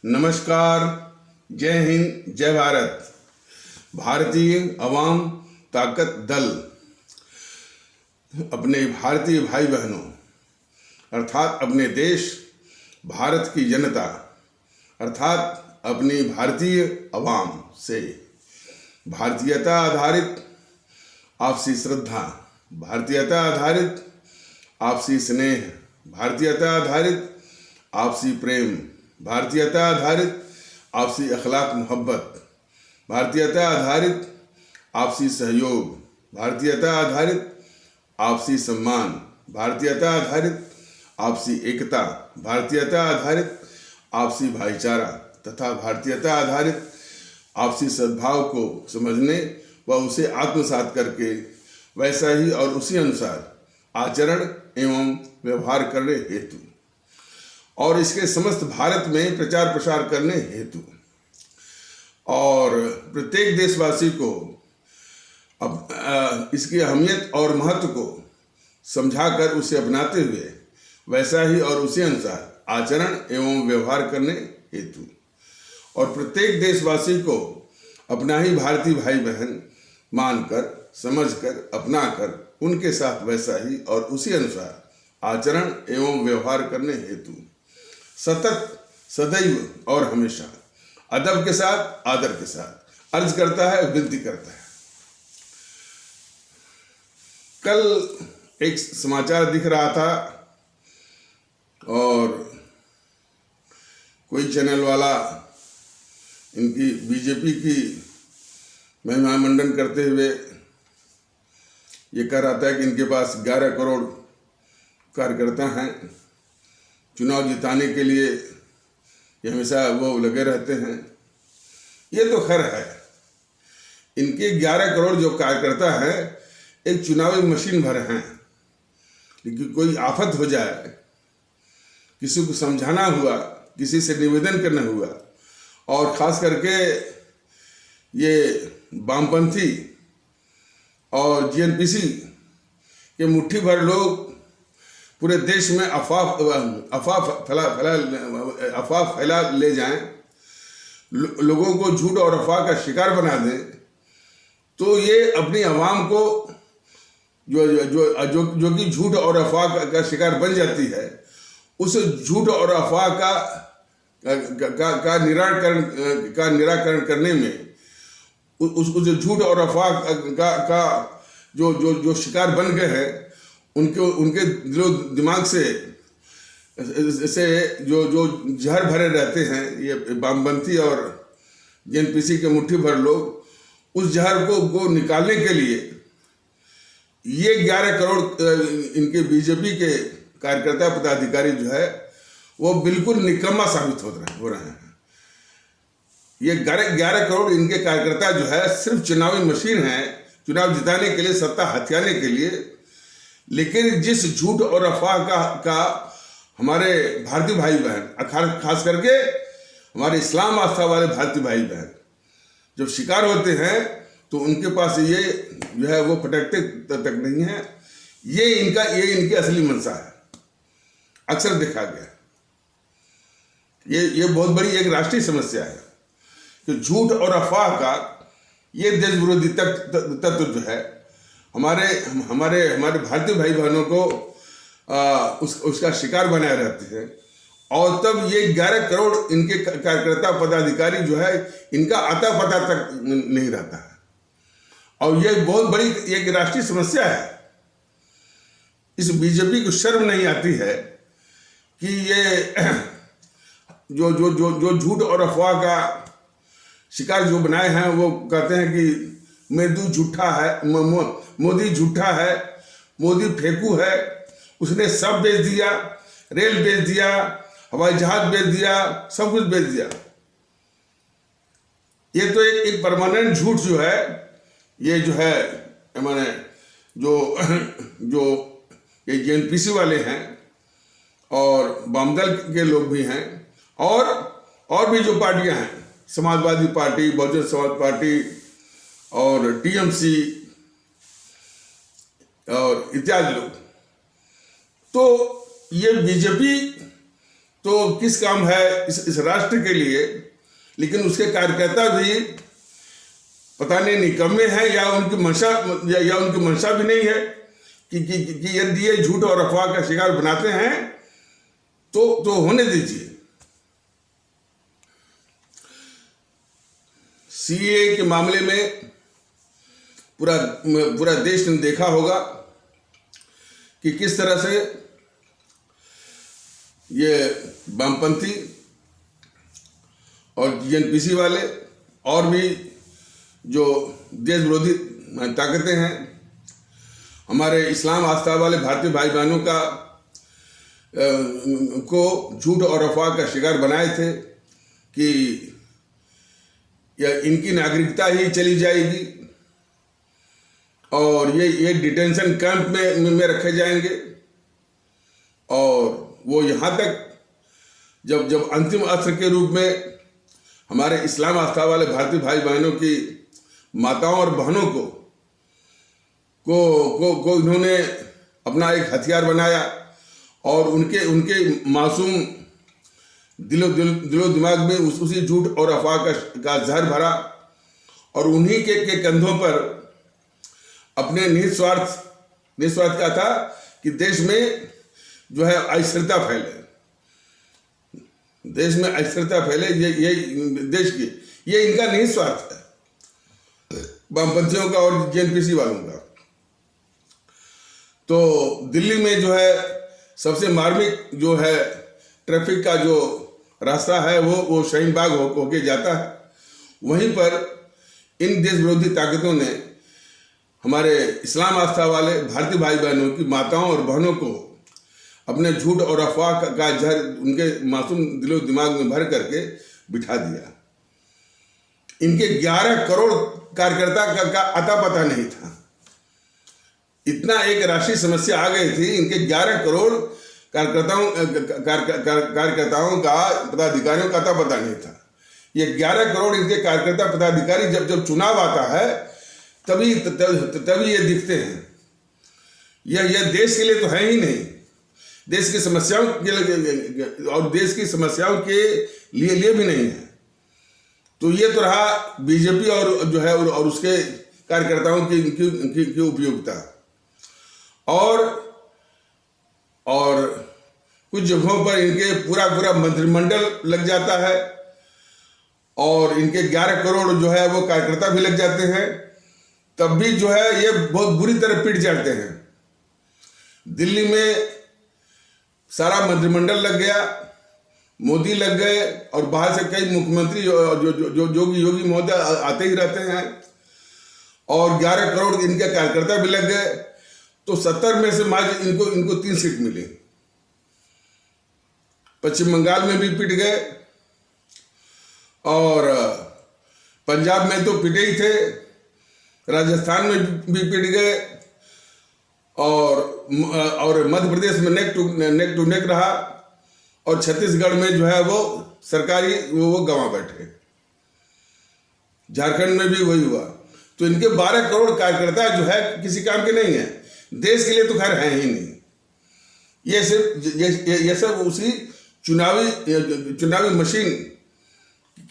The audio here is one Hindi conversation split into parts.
नमस्कार, जय हिंद, जय भारत। भारतीय अवाम ताकत दल अपने भारतीय भाई बहनों अर्थात अपने देश भारत की जनता अर्थात अपनी भारतीय अवाम से भारतीयता आधारित आपसी श्रद्धा, भारतीयता आधारित आपसी स्नेह, भारतीयता आधारित आपसी प्रेम, भारतीयता आधारित आपसी अखलाक मोहब्बत, भारतीयता आधारित आपसी सहयोग, भारतीयता आधारित आपसी सम्मान, भारतीयता आधारित आपसी एकता, भारतीयता आधारित आपसी भाईचारा तथा भारतीयता आधारित आपसी सद्भाव को समझने व उसे आत्मसात करके वैसा ही और उसी अनुसार आचरण एवं व्यवहार करने हेतु और इसके समस्त भारत में प्रचार प्रसार करने हेतु और प्रत्येक देशवासी को अब इसकी अहमियत और महत्व को समझाकर उसे अपनाते हुए वैसा ही और उसी अनुसार आचरण एवं व्यवहार करने हेतु और प्रत्येक देशवासी को अपना ही भारतीय भाई बहन मानकर, समझकर, अपनाकर उनके साथ वैसा ही और उसी अनुसार आचरण एवं व्यवहार करने हेतु सतत, सदैव और हमेशा अदब के साथ, आदर के साथ अर्ज करता है, विनती करता है। कल एक समाचार दिख रहा था और कोई चैनल वाला इनकी बीजेपी की महिमा मंडन करते हुए ये कह रहा था कि इनके पास 11 करोड़ कार्यकर्ता हैं, चुनाव जिताने के लिए ये हमेशा वो लगे रहते हैं। ये तो खैर है, इनके 11 करोड़ जो कार्यकर्ता हैं एक चुनावी मशीन भर हैं, लेकिन कोई आफत हो जाए, किसी को समझाना हुआ, किसी से निवेदन करना हुआ और ख़ास करके ये वामपंथी और जीएनपीसी के मुट्ठी भर लोग पूरे देश में अफवाह फैला ले जाएं, लोगों को झूठ और अफवाह का शिकार बना दें, तो ये अपनी आवाम को जो कि झूठ और अफवाह का शिकार बन जाती है, उस झूठ और अफवाह का निराकरण करने में उस झूठ और अफवाह का जो शिकार बन गए हैं उनके दिलो दिमाग से जो जहर भरे रहते हैं ये वामपंथी और जेएनपीसी के मुट्ठी भर लोग, उस जहर को निकालने के लिए ये 11 करोड़ इनके बीजेपी के कार्यकर्ता पदाधिकारी जो है वो बिल्कुल निकम्मा साबित हो रहे हैं। ये 11 करोड़ इनके कार्यकर्ता जो है सिर्फ चुनावी मशीन है, चुनाव जिताने के लिए, सत्ता हथियाने के लिए। लेकिन जिस झूठ और अफवाह का हमारे भारतीय भाई बहन, खास करके हमारे इस्लाम आस्था वाले भारतीय भाई बहन जब शिकार होते हैं तो उनके पास ये जो है वो फटकते तक नहीं है। ये इनकी असली मंशा है, अक्सर देखा गया। ये बहुत बड़ी एक राष्ट्रीय समस्या है कि झूठ और अफवाह का ये देश विरोधी तत्व जो है हमारे भारतीय भाई बहनों को उसका शिकार बनाए रहते हैं। और तब ये 11 करोड़ इनके कार्यकर्ता पदाधिकारी जो है इनका आता पता तक नहीं रहता है और ये बहुत बड़ी एक राष्ट्रीय समस्या है। इस बीजेपी को शर्म नहीं आती है कि ये जो झूठ और अफवाह का शिकार जो बनाए हैं वो कहते हैं कि मेदू झूठा है, मोदी झूठा है, मोदी फेंकू है, उसने सब बेच दिया, रेल बेच दिया, हवाई जहाज बेच दिया, सब कुछ बेच दिया। ये तो एक परमानेंट झूठ जो है, ये जो है मैंने जो ये जेएनपीसी वाले हैं और वामदल के लोग भी हैं और भी जो पार्टियां हैं, समाजवादी पार्टी, बहुजन समाज पार्टी और टीएमसी और इत्यादि लोग, तो ये बीजेपी तो किस काम है इस राष्ट्र के लिए, लेकिन उसके कार्यकर्ता भी पता नहीं निकम्मे हैं या उनकी मंशा या उनकी मंशा भी नहीं है कि यदि ये झूठ और अफवाह का शिकार बनाते हैं तो होने दीजिए। सीए के मामले में पूरा देश ने देखा होगा कि किस तरह से ये वामपंथी और जीएनपीसी वाले और भी जो देश विरोधी ताकतें हैं हमारे इस्लाम आस्था वाले भारतीय भाई बहनों को झूठ और अफवाह का शिकार बनाए थे कि या इनकी नागरिकता ही चली जाएगी और ये डिटेंशन कैंप में रखे जाएंगे, और वो यहाँ तक जब अंतिम अस्त्र के रूप में हमारे इस्लाम आस्था वाले भारतीय भाई बहनों की माताओं और बहनों को इन्होंने अपना एक हथियार बनाया और उनके मासूम दिलो दिमाग में उसी झूठ और अफवाह का जहर भरा और उन्हीं के कंधों पर अपने निस्वार्थ क्या था कि देश में जो है अस्थिरता फैले, देश में अस्थिरता फैले, ये देश की ये इनका निस्वार्थ है वामपंथियों का और जीएनपीसी वालों का। तो दिल्ली में जो है सबसे मार्मिक जो है ट्रैफिक का जो रास्ता है वो शाहीन बाग होके जाता है। वहीं पर इन देश विरोधी ताकतों ने हमारे इस्लाम आस्था वाले भारतीय भाई बहनों की माताओं और बहनों को अपने झूठ और अफवाह का जहर उनके मासूम दिलो दिमाग में भर करके बिठा दिया। इनके 11 करोड़ कार्यकर्ता का अता पता नहीं था। इतना एक राष्ट्रीय समस्या आ गई थी, इनके 11 करोड़ कार्यकर्ताओं का पदाधिकारियों का अता पता नहीं था। ये 11 करोड़ इनके कार्यकर्ता पदाधिकारी जब चुनाव आता है तभी ये दिखते हैं। यह देश के लिए तो है ही नहीं, देश की समस्याओं के लिए और देश की समस्याओं के लिए भी नहीं है। तो ये तो रहा बीजेपी और जो है और उसके कार्यकर्ताओं की उपयोगिता। और कुछ जगहों पर इनके पूरा मंत्रिमंडल लग जाता है और इनके 11 करोड़ जो है वो कार्यकर्ता भी लग जाते हैं, तब भी जो है ये बहुत बुरी तरह पिट जाते हैं। दिल्ली में सारा मंत्रिमंडल लग गया, मोदी लग गए और बाहर से कई मुख्यमंत्री जो योगी महोदय आते ही रहते हैं और 11 करोड़ इनके कार्यकर्ता भी लग गए। तो 70 में से मात्र इनको 3 सीट मिली। पश्चिम बंगाल में भी पिट गए और पंजाब में तो पिटे ही थे, राजस्थान में भी पिट गए और मध्य प्रदेश में नेक टू नेक रहा और छत्तीसगढ़ में जो है वो सरकारी वो गंवा बैठे। झारखंड में भी वही हुआ। तो इनके 12 करोड़ कार्यकर्ता जो है किसी काम के नहीं है, देश के लिए तो खैर है ही नहीं। ये सब उसी चुनावी मशीन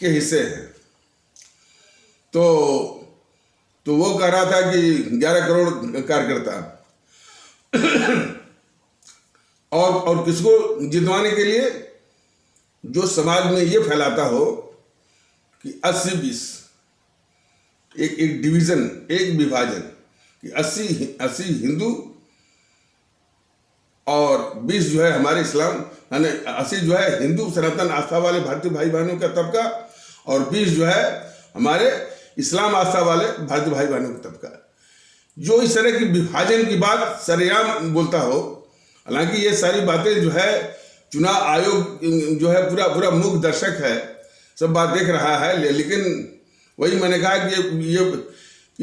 के हिस्से हैं। तो वो कह रहा था कि 11 करोड़ कार्यकर्ता और किसको जितवाने के लिए, जो समाज में ये फैलाता हो कि 80-20 एक डिवीजन, एक विभाजन कि 80 हिंदू और 20 जो है हमारे इस्लाम, यानी 80 जो है हिंदू सनातन आस्था वाले भारतीय भाई बहनों का तबका और 20 जो है हमारे इस्लाम आस्था वाले भारतीय भाई बहनों का तबका। जो इस तरह की विभाजन की बात सरेआम बोलता हो, हालांकि ये सारी बातें जो है चुनाव आयोग जो है पूरा मूक दर्शक है, सब बात देख रहा है, लेकिन वही मैंने कहा कि ये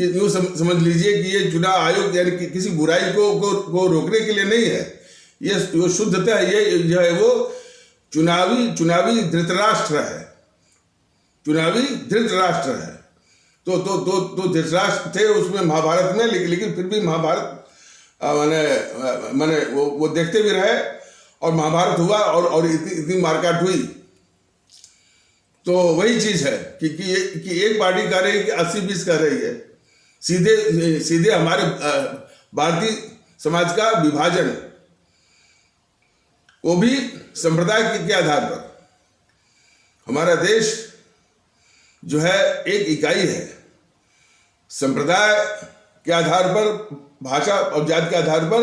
यूँ समझ लीजिए कि ये चुनाव आयोग यानी कि किसी बुराई को रोकने के लिए नहीं है। ये शुद्धतः ये जो है वो चुनावी धृतराष्ट्र है, चुनावी धृतराष्ट्र है। तो धृतराष्ट्र थे उसमें महाभारत में, लेकिन फिर भी महाभारत मैंने वो देखते भी रहे और महाभारत हुआ और इतनी मारकाट हुई। तो वही चीज है कि एक पार्टी कह रही है कि 80-20 कह रही है, सीधे सीधे हमारे भारतीय समाज का विभाजन, वो भी संप्रदाय के आधार पर। हमारा देश जो है एक इकाई है, संप्रदाय के आधार पर, भाषा और जाति के आधार पर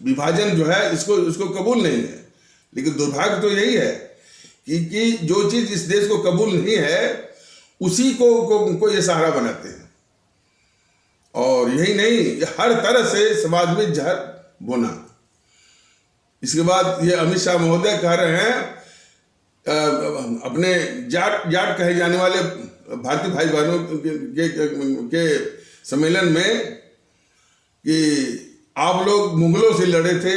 विभाजन जो है इसको कबूल नहीं है। लेकिन दुर्भाग्य तो यही है कि जो चीज इस देश को कबूल नहीं है उसी को ये सहारा बनाते हैं। और यही नहीं, हर तरह से समाज में जहर बोना। इसके बाद ये अमित शाह महोदय कह रहे हैं अपने जाट कहे जाने वाले भारतीय भाई बहनों के सम्मेलन में कि आप लोग मुगलों से लड़े थे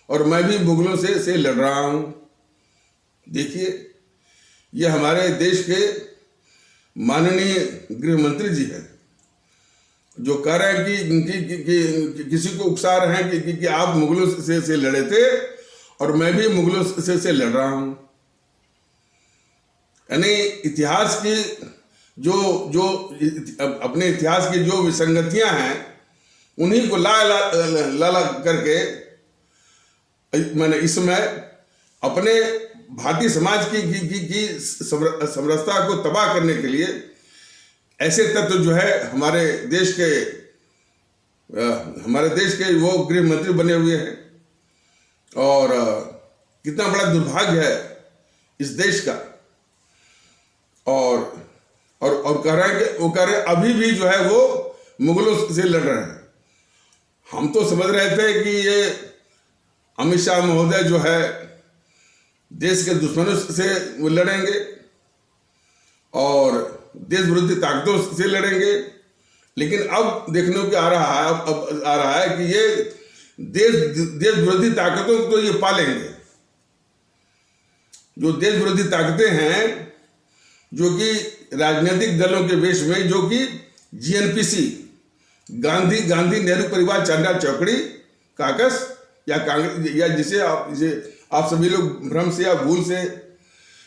और मैं भी मुगलों से लड़ रहा हूं। देखिए, ये हमारे देश के माननीय गृह मंत्री जी हैं जो कह रहे हैं कि किसी को उकसा रहे हैं कि आप मुगलों से लड़े थे और मैं भी मुगलों से लड़ रहा हूं। यानी इतिहास की जो अपने इतिहास की जो विसंगतियां हैं उन्हीं को ला करके मैंने इस समय अपने भारतीय समाज की समरसता को तबाह करने के लिए ऐसे तत्व जो है हमारे देश के वो गृह मंत्री बने हुए हैं। और कितना बड़ा दुर्भाग्य है इस देश का। और कह रहे हैं कि वो कह रहे हैं अभी भी जो है वो मुगलों से लड़ रहे हैं। हम तो समझ रहे थे कि ये अमित शाह महोदय जो है देश के दुश्मनों से वो लड़ेंगे और देश विरोधी ताकतों से लड़ेंगे। लेकिन अब देखने को आ रहा है कि ये देश विरोधी ताकतों को तो ये पालेंगे। जो देश विरोधी ताकतें हैं जो कि राजनीतिक दलों के वेश में, जो कि जीएनपीसी गांधी नेहरू परिवार चांदा चौकड़ी काकस या कांग्रेस, या जिसे आप सभी लोग भ्रम से या भूल से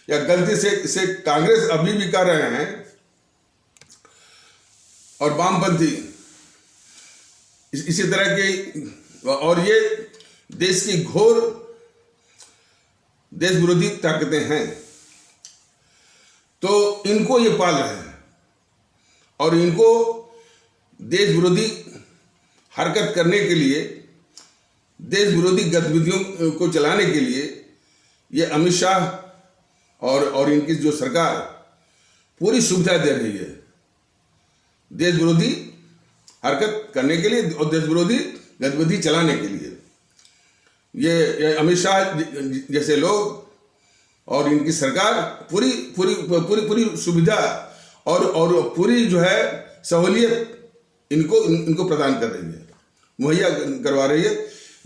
या गलती से कांग्रेस अभी भी कर रहे हैं, और वामपंथी इसी तरह के, और ये देश की घोर देश विरोधी ताकतें हैं। तो इनको ये पाल रहे हैं और इनको देश विरोधी हरकत करने के लिए, देश विरोधी गतिविधियों को चलाने के लिए ये अमित शाह और इनकी जो सरकार पूरी सुविधा दे रही है देश विरोधी हरकत करने के लिए और देश विरोधी गतिविधि चलाने के लिए। ये अमित शाह जैसे लोग और इनकी सरकार पूरी सुविधा और पूरी जो है सहूलियत इनको प्रदान कर रही है, मुहैया करवा रही है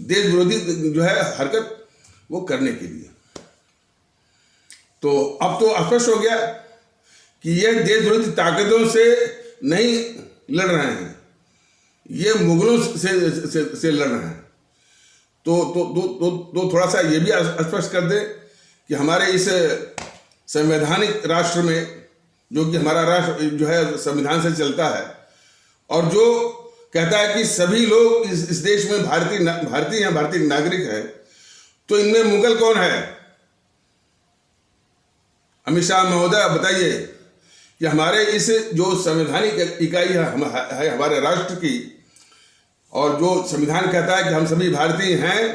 देश विरोधी जो है हरकत वो करने के लिए। तो अब तो स्पष्ट हो गया कि ये देश विरोधी ताकतों से नहीं लड़ रहे हैं, ये मुगलों से लड़ रहे हैं। तो थोड़ा सा ये भी स्पष्ट कर दें कि हमारे इस संवैधानिक राष्ट्र में, जो कि हमारा राष्ट्र जो है संविधान से चलता है और जो कहता है कि सभी लोग इस देश में भारतीय नागरिक है, तो इनमें मुगल कौन है? अमित शाह महोदय बताइए कि हमारे इस जो संवैधानिक इकाई है हमारे राष्ट्र की, और जो संविधान कहता है कि हम सभी भारतीय हैं,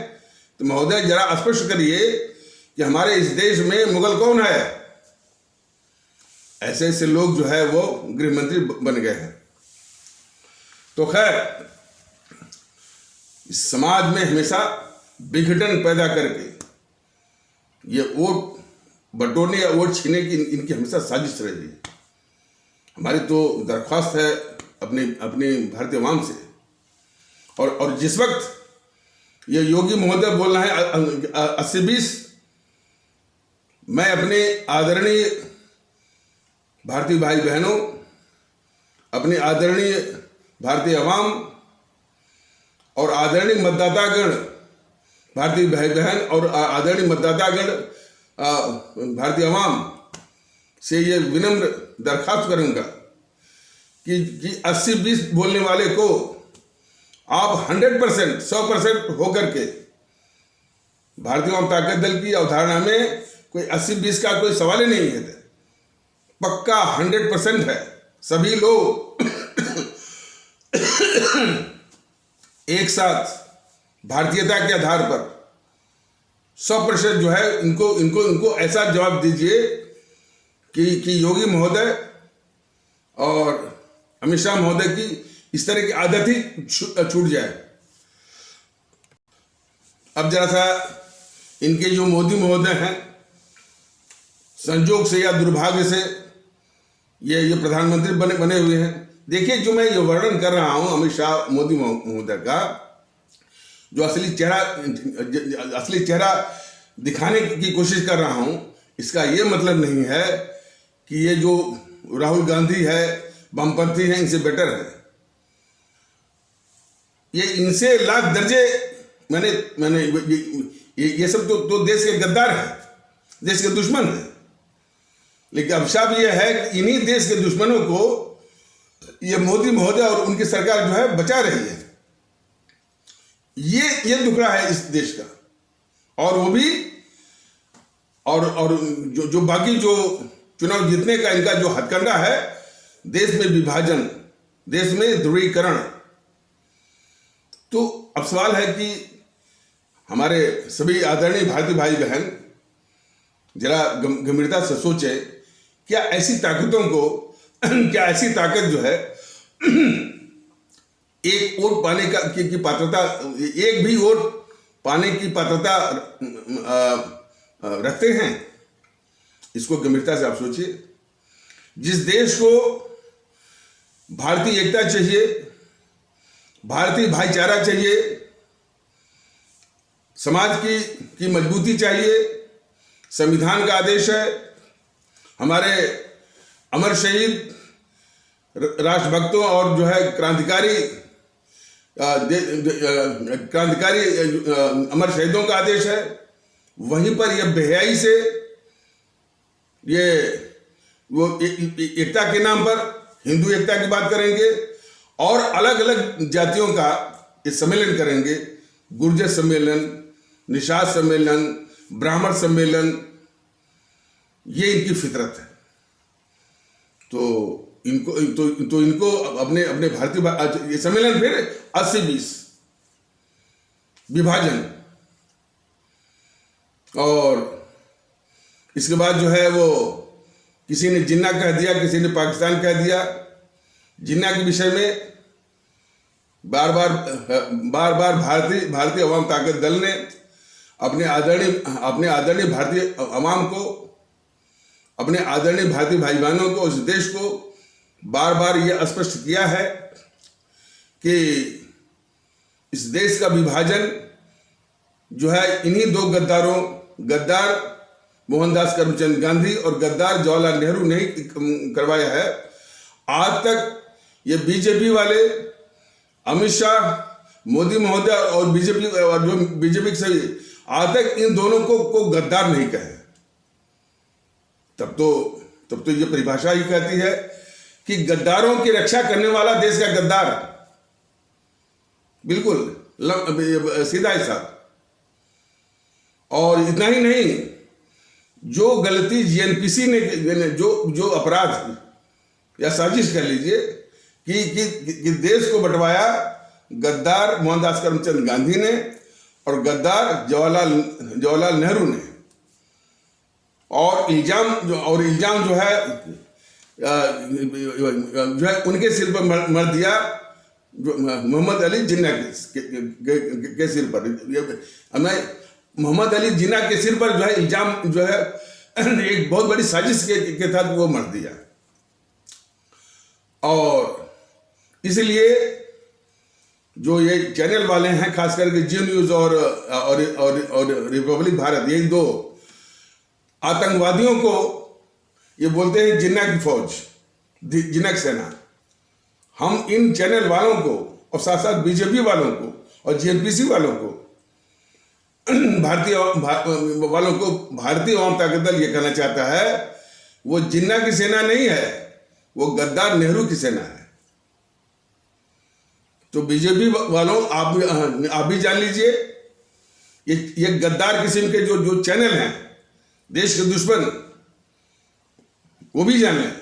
तो महोदय जरा स्पष्ट करिए कि हमारे इस देश में मुगल कौन है? ऐसे ऐसे लोग जो है वो गृह मंत्री बन गए हैं। तो खैर, इस समाज में हमेशा विघटन पैदा करके ये वोट बटोरने या वोट छीनने की इनकी हमेशा साजिश रही है। हमारी तो दरख्वास्त है अपने भारतीय आवाम से, और जिस वक्त ये योगी महोदय बोल रहे हैं 80-20, मैं अपने आदरणीय भारतीय भाई बहनों, अपने आदरणीय भारतीय आवाम और आदरणीय मतदातागण भारतीय भाई बहन और आदरणीय मतदातागण, भारतीय आवाम से ये विनम्र दरखास्त करूंगा कि 80-20 बोलने वाले को आप 100%, 100% होकर के, भारतीय जनता ताकत दल की अवधारणा में कोई 80-20 का कोई सवाल ही नहीं है, पक्का 100% है। सभी लोग एक साथ भारतीयता के आधार पर 100% जो है इनको ऐसा जवाब दीजिए कि योगी महोदय और अमित शाह महोदय की इस तरह की आदत ही छूट जाए। अब जरा सा इनके जो मोदी महोदय हैं, संजोग से या दुर्भाग्य से ये प्रधानमंत्री बने हुए हैं। देखिए, जो मैं ये वर्णन कर रहा हूं अमित शाह मोदी महोदय का, जो असली चेहरा दिखाने की कोशिश कर रहा हूं, इसका ये मतलब नहीं है कि ये जो राहुल गांधी है, वामपंथी हैं, इनसे बेटर है। ये इनसे लाख दर्जे मैंने ये सब तो देश के गद्दार हैं, देश के दुश्मन हैं। लेकिन अभिशाप यह है कि इन्हीं देश के दुश्मनों को ये मोदी महोदय और उनकी सरकार जो है बचा रही है। ये दुखड़ा है इस देश का। और वो भी और जो बाकी जो चुनाव जीतने का इनका जो हथकंडा है, देश में विभाजन, देश में ध्रुवीकरण। तो अब सवाल है कि हमारे सभी आदरणीय भारतीय भाई बहन जरा गंभीरता से सोचे, क्या ऐसी ताकतों को, क्या ऐसी ताकत जो है एक वोट पाने की पात्रता, एक भी वोट पाने की पात्रता रखते हैं? इसको गंभीरता से आप सोचिए। जिस देश को भारतीय एकता चाहिए, भारतीय भाईचारा चाहिए, समाज की मजबूती चाहिए, संविधान का आदेश है, हमारे अमर शहीद राष्ट्रभक्तों और जो है क्रांतिकारी अमर शहीदों का आदेश है, वहीं पर यह बेहयाई से ये वो एकता के नाम पर हिंदू एकता की बात करेंगे और अलग अलग जातियों का ये सम्मेलन करेंगे। गुर्जर सम्मेलन, निषाद सम्मेलन, ब्राह्मण सम्मेलन, ये इनकी फितरत है। तो इनको अपने भारतीय ये सम्मेलन फिर 80-20 विभाजन, और इसके बाद जो है वो किसी ने जिन्ना कह दिया, किसी ने पाकिस्तान कह दिया। जिन्ना के विषय में बार बार भारतीय अवाम ताकत दल ने अपने आदरणीय भारतीय अवाम को, अपने आदरणीय भारतीय भाई बहनों को, उस देश को बार बार यह स्पष्ट किया है कि इस देश का विभाजन जो है इन्हीं दो गद्दारों, गद्दार मोहनदास करमचंद गांधी और गद्दार जवाहरलाल नेहरू ने करवाया है। आज तक ये बीजेपी वाले, अमित शाह, मोदी महोदय और बीजेपी के सभी आज तक इन दोनों को गद्दार नहीं कहे। तब तो ये परिभाषा ही कहती है कि गद्दारों की रक्षा करने वाला देश का गद्दार, बिल्कुल सीधा ही साफ। और इतना ही नहीं, जो गलती जीएनपीसी ने, जो अपराध या साजिश कर लीजिए कि देश को बंटवाया गद्दार मोहनदास करमचंद गांधी ने और गद्दार जवाहरलाल नेहरू ने, और इल्जाम जो है उनके सिर पर मर दिया, मोहम्मद अली जिन्ना के सिर पर। मोहम्मद अली जिन्ना के सिर पर जो है इल्जाम जो है एक बहुत बड़ी साजिश के तहत वो मर दिया। और इसलिए जो ये चैनल वाले हैं, खास करके जी न्यूज और रिपब्लिक भारत, ये दो आतंकवादियों को ये बोलते हैं जिन्ना की फौज, जिन्ना की सेना। हम इन चैनल वालों को और साथ साथ बीजेपी वालों को और जीएनपीसी वालों को वालों को भारतीय आवाम ताकत दल ये कहना चाहता है, वो जिन्ना की सेना नहीं है, वो गद्दार नेहरू की सेना है। तो बीजेपी वालों आप भी जान लीजिए, ये गद्दार किस्म के जो चैनल हैं, देश के दुश्मन, वो भी जान लें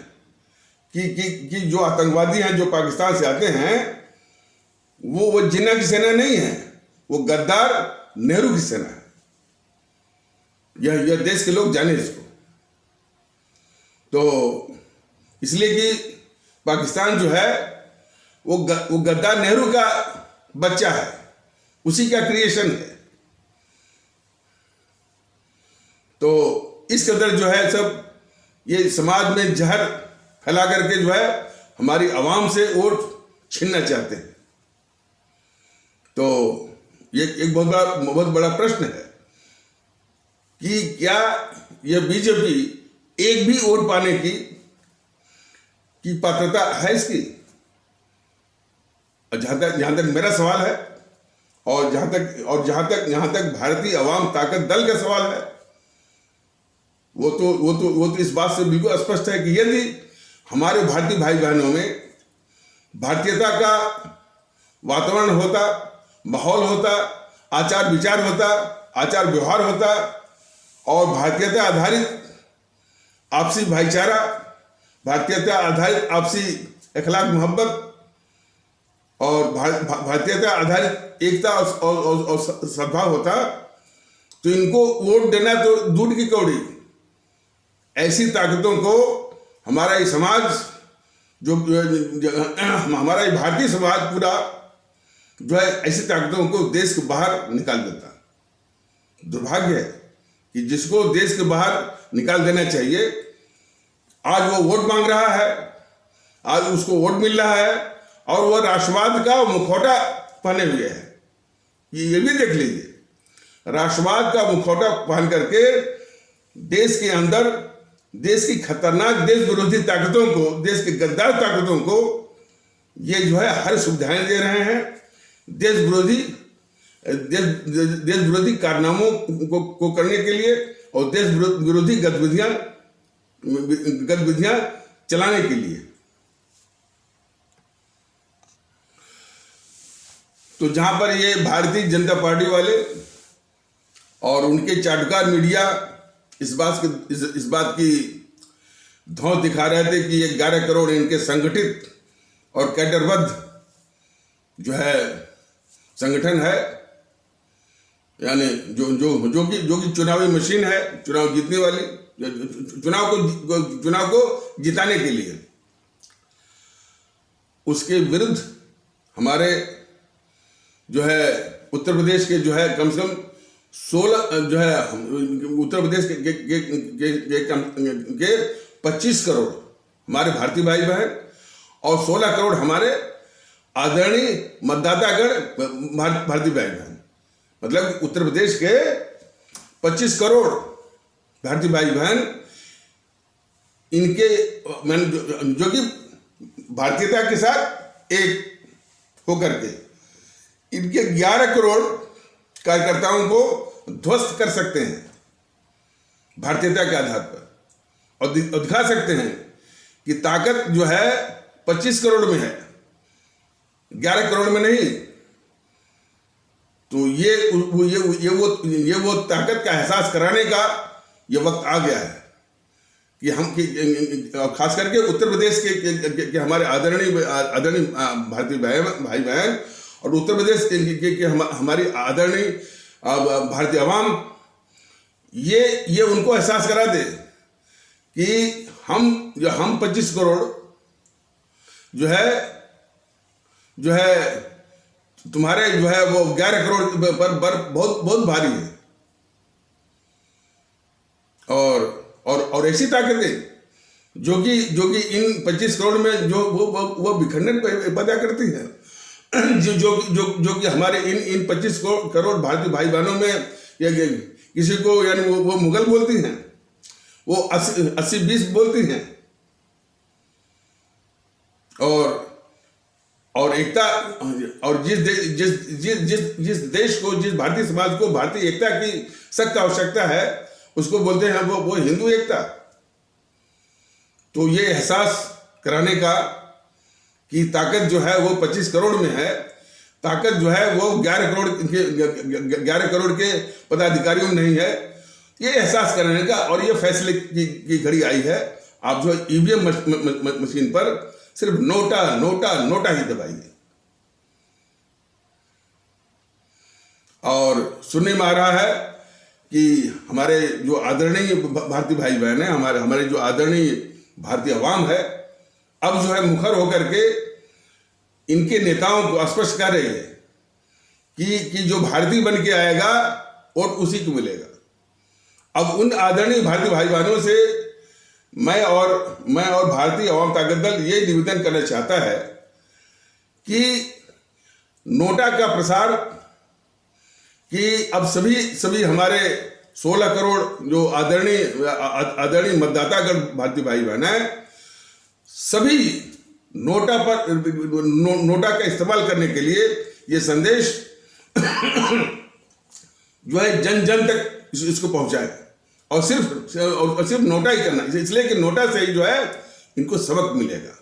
कि जो आतंकवादी हैं जो पाकिस्तान से आते हैं, वो जिन्ना की सेना नहीं है, वो गद्दार नेहरू की सेना है। यह देश के लोग जाने इसको। तो इसलिए कि पाकिस्तान जो है वो गद्दार नेहरू का बच्चा है, उसी का क्रिएशन है। तो इस कदर जो है सब ये समाज में जहर फैला करके जो है हमारी आवाम से वोट छीनना चाहते हैं। तो ये एक बहुत बड़ा प्रश्न है कि क्या यह बीजेपी एक भी वोट पाने की पात्रता है इसकी? जहां तक मेरा सवाल है, और जहां तक भारतीय आवाम ताकत दल का सवाल है, वो तो इस बात से बिल्कुल स्पष्ट है कि यदि हमारे भारतीय भाई बहनों में भारतीयता का वातावरण होता, माहौल होता, आचार विचार होता, आचार व्यवहार होता, और भारतीयता आधारित आपसी भाईचारा, भारतीयता आधारित आपसी अखलाक मोहब्बत, और भारतीयता आधारित एकता और सद्भाव होता, तो इनको वोट देना तो दूध की कौड़ी। ऐसी ताकतों को हमारा ये समाज हमारा ये भारतीय समाज पूरा जो है ऐसी ताकतों को देश के बाहर निकाल देता। दुर्भाग्य है कि जिसको देश के बाहर निकाल देना चाहिए, आज वो वोट मांग रहा है, आज उसको वोट मिल रहा है, और वो राष्ट्रवाद का मुखौटा पहने हुए है। ये भी देख लीजिए, राष्ट्रवाद का मुखौटा पहन करके देश के अंदर देश की खतरनाक देश विरोधी ताकतों को, देश की गद्दार ताकतों को ये जो है हर सुविधाएं दे रहे हैं। देश विरोधी कारनामों को करने के लिए और देश विरोधी गतिविधियां चलाने के लिए। तो जहां पर ये भारतीय जनता पार्टी वाले और उनके चाटुकार मीडिया इस बात की धौंस दिखा रहे थे कि ये 11 करोड़ इनके संगठित और कैडरबद्ध जो है संगठन है, यानी जो कि चुनावी मशीन है, चुनाव जीतने वाली, चुनाव को जिताने के लिए, उसके विरुद्ध हमारे जो है उत्तर प्रदेश के जो है कम से कम 16 जो है उत्तर प्रदेश के 25 करोड़ हमारे भारतीय भाई बहन और 16 करोड़ हमारे आदरणीय मतदातागण भारतीय भाई बहन, मतलब उत्तर प्रदेश के 25 करोड़ भारतीय भाई बहन, इनके जो कि भारतीयता के साथ एक होकर के इनके 11 करोड़ कार्यकर्ताओं को ध्वस्त कर सकते हैं भारतीयता के आधार पर, और दिखा सकते हैं कि ताकत जो है 25 करोड़ में है, 11 करोड़ में नहीं। तो ये वो ताकत का एहसास कराने का ये वक्त आ गया है कि हम खास करके उत्तर प्रदेश के हमारे आदरणीय भारतीय भाई बहन और उत्तर प्रदेश के हमारी आदरणीय भारतीय आवाम ये उनको एहसास करा दे कि हम 25 करोड़ जो है तुम्हारे जो है वो 11 करोड़ पर बहुत भारी है। और ऐसी ताकतें जो कि इन 25 करोड़ में जो वो बिखरने पैदा करती है, जो कि हमारे इन 25 करोड़ भारतीय भाई बहनों में किसी को यानी वो मुगल बोलती हैं, वो 80-20 बोलती हैं, और और एकता, और जिस देश को, जिस भारतीय समाज को भारतीय एकता की सख्त आवश्यकता है, उसको बोलते हैं वो हिंदू एकता। तो ये एहसास कराने का कि ताकत जो है वो 25 करोड़ में है, ताकत जो है वो 11 करोड़ के पदाधिकारियों में नहीं है, ये एहसास कराने का। और ये फैसले की घड़ी आई है। आप जो ईवीएम मशीन पर सिर्फ नोटा नोटा नोटा ही दबाइए। और सुनने में आ रहा है कि हमारे जो आदरणीय भारतीय भाई बहन है, हमारे जो आदरणीय भारतीय अवाम है, अब जो है मुखर होकर के इनके नेताओं को स्पष्ट कर रही है कि जो भारतीय बन के आएगा वोट उसी को मिलेगा। अब उन आदरणीय भारतीय भाई बहनों से मैं और भारतीय अवाम ताकत दल ये निवेदन करना चाहता है कि नोटा का प्रसार, कि अब सभी हमारे 16 करोड़ जो आदरणीय मतदातागण भारतीय भाई बहन है, सभी नोटा का इस्तेमाल करने के लिए ये संदेश जो है जन जन तक इसको पहुंचाए। और सिर्फ नोटा ही करना, इसलिए कि नोटा से ही जो है इनको सबक मिलेगा।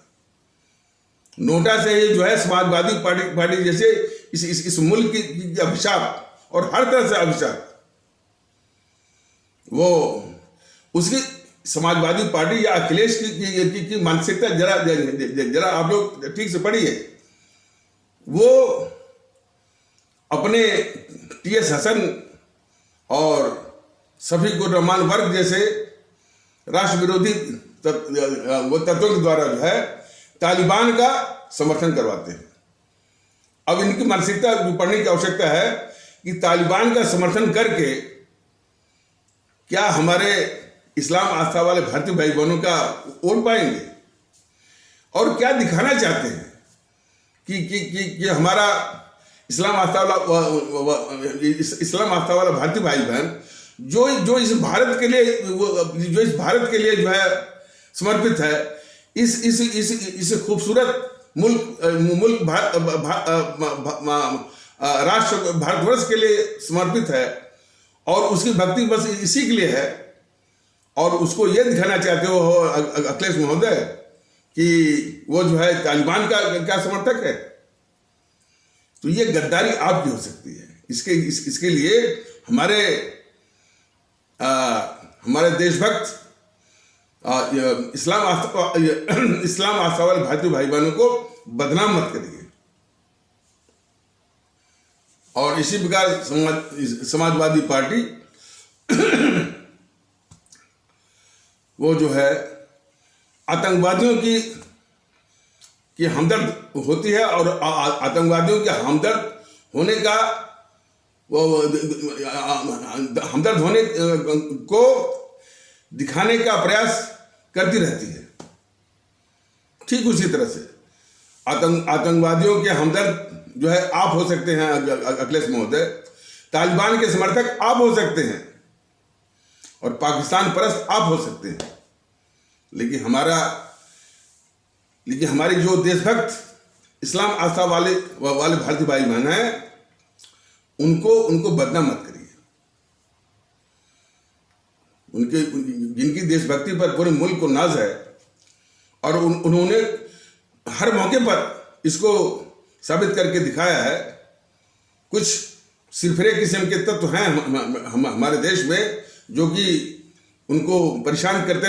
नोटा से ही जो है समाजवादी पार्टी जैसे इस मुल्क की अभिशाप और हर तरह से अभिशाप, वो उसकी समाजवादी पार्टी या अखिलेश की मानसिकता जरा आप लोग ठीक से पढ़िए। वो अपने टीएस हसन और शफीकुर रहमान वर्ग जैसे राष्ट्र विरोधी तत्वों के द्वारा जो है तालिबान का समर्थन करवाते हैं। अब इनकी मानसिकता पढ़ने की आवश्यकता है कि तालिबान का समर्थन करके क्या हमारे इस्लाम आस्था वाले भारतीय भाई बहनों का वोट पाएंगे, और क्या दिखाना चाहते हैं कि हमारा इस्लाम आस्था वाला भारतीय भाई बहन जो इस भारत के लिए जो है समर्पित है, इस खूबसूरत मुल्क राष्ट्र भारतवर्ष के लिए समर्पित है, और उसकी भक्ति बस इसी के लिए है। और उसको ये दिखाना चाहते हो अखिलेश महोदय कि वो जो है तालिबान का क्या समर्थक है, तो ये गद्दारी आपकी हो सकती है। इसके लिए हमारे देशभक्त इस्लाम आस्था वाले भारतीय भाई बहनों को बदनाम मत करिए। और इसी प्रकार समाजवादी पार्टी वो जो है आतंकवादियों की हमदर्द होती है, और आतंकवादियों के हमदर्द होने को दिखाने का प्रयास करती रहती है। ठीक उसी तरह से आतंकवादियों के हमदर्द जो है आप हो सकते हैं अखिलेश महोदय, तालिबान के समर्थक आप हो सकते हैं, और पाकिस्तान परस्त आप हो सकते हैं, लेकिन हमारी जो देशभक्त इस्लाम आस्था वाले भारतीय भाई बहन हैं, उनको बदनाम मत करिए। जिनकी देशभक्ति पर पूरे मुल्क को नाज है, और उन्होंने हर मौके पर इसको साबित करके दिखाया है। कुछ सिरफिरे किस्म के तत्व हैं हमारे देश में जो कि उनको परेशान करते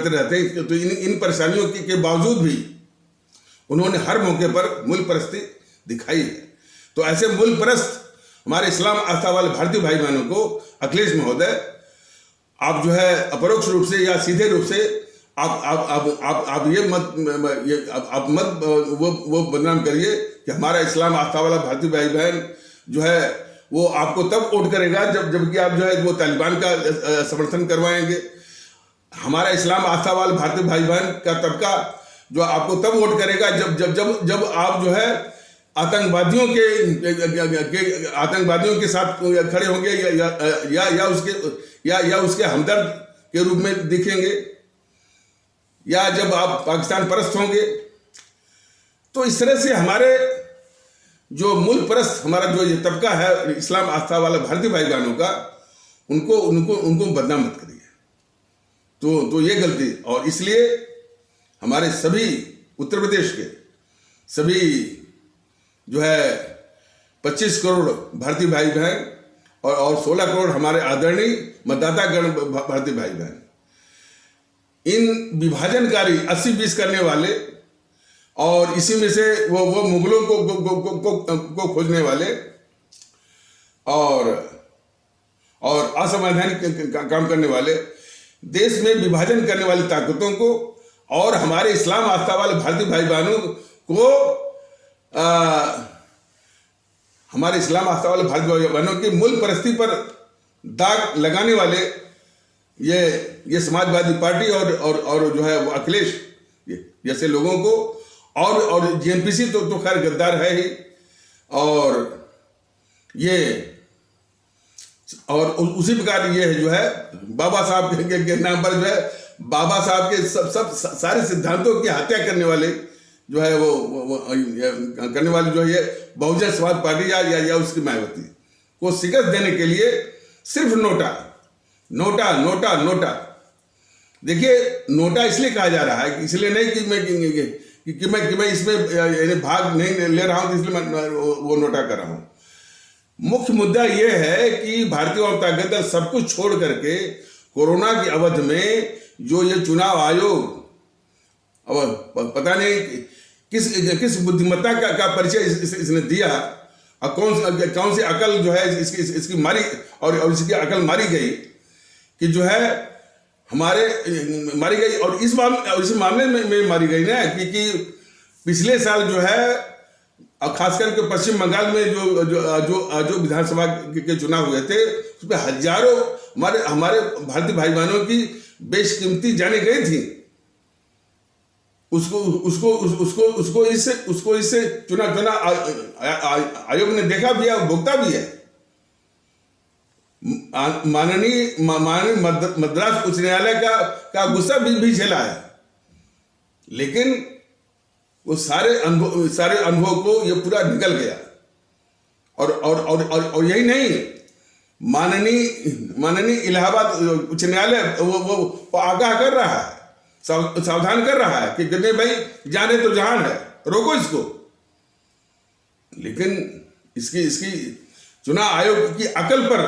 रहते हैं, तो इन परेशानियों के बावजूद भी उन्होंने हर मौके पर मुल्क परस्ती दिखाई है। तो ऐसे मुल्क परस्त हमारे इस्लाम आस्था वाले भारतीय भाई बहनों को अखिलेश महोदय, आप जो है अपरोक्ष रूप से या सीधे रूप से आप ये मत वो बदनाम करिए कि हमारा इस्लाम आस्था वाला भारतीय भाई बहन जो है वो आपको तब वोट करेगा जबकि आप जो है वो तालिबान का समर्थन करवाएंगे। हमारा इस्लाम आस्था वाले भारतीय भाई बहन का तबका जो आपको तब वोट करेगा जब आप जो है आतंकवादियों के साथ खड़े होंगे या उसके हमदर्द के रूप में दिखेंगे, या जब आप पाकिस्तान परस्त होंगे। तो इस तरह से हमारे जो मूल परस्त हमारा जो ये तबका है इस्लाम आस्था वाला भारतीय भाई बहनों का, उनको उनको उनको बदनाम मत करिए। तो ये गलती, और इसलिए हमारे सभी उत्तर प्रदेश के सभी जो है 25 करोड़ भारतीय भाई बहन और 16 करोड़ हमारे आदरणीय मतदाता गण भारतीय भाई बहन, इन विभाजनकारी 80-20 करने वाले और इसी में से वो मुगलों को खोजने वाले और असंवैधानिक काम करने वाले, देश में विभाजन करने वाली ताकतों को और हमारे इस्लाम आस्था वाले भारतीय भाई बहनों को हमारे इस्लाम आस्था वाले भारतीय भाई बहनों की मूल परिस्थिति पर दाग लगाने वाले ये समाजवादी पार्टी और जो है वो अखिलेश जैसे लोगों को, और जीएनपीसी तो खैर गद्दार है ही, और ये और उसी प्रकार ये जो है बाबा साहब के नाम पर जो है बाबा साहब के सब सारे सिद्धांतों की हत्या करने वाले जो है वो करने वाले जो है बहुजन समाज पार्टी या उसकी मायावती को शिकस्त देने के लिए सिर्फ नोटा नोटा नोटा नोटा। देखिए, नोटा इसलिए कहा जा रहा है, इसलिए नहीं कि मैं इसमें भाग नहीं ले रहा हूं तो इसलिए मैं वो नोटा कर रहा हूं। मुख्य मुद्दा यह है कि भारतीय जनता दल सब कुछ छोड़ करके कोरोना की अवधि में जो ये चुनाव आयोग, अब पता नहीं किस बुद्धिमत्ता का परिचय इसने दिया और कौन सी अकल जो है इसकी मारी और इसकी अकल मारी गई कि जो है हमारे मारी गई, और इस मामले में मारी गई ना कि पिछले साल जो है और खास करके पश्चिम बंगाल में जो विधानसभा के चुनाव हुए थे उसमें हजारों हमारे भारतीय भाई बहनों की बेशकीमती जाने गई थी। उसको इससे चुनाव आयोग ने देखा भी है, भुगता भी है। माननीय मद्रास उच्च न्यायालय का गुस्सा भी झेला है, लेकिन वो सारे अनुभव को ये पूरा निकल गया। और यही नहीं, माननीय इलाहाबाद उच्च न्यायालय वो आगाह कर रहा है, सावधान कर रहा है कि गन्ने भाई जाने तो जहान है, रोको इसको। लेकिन इसकी चुनाव आयोग की अकल पर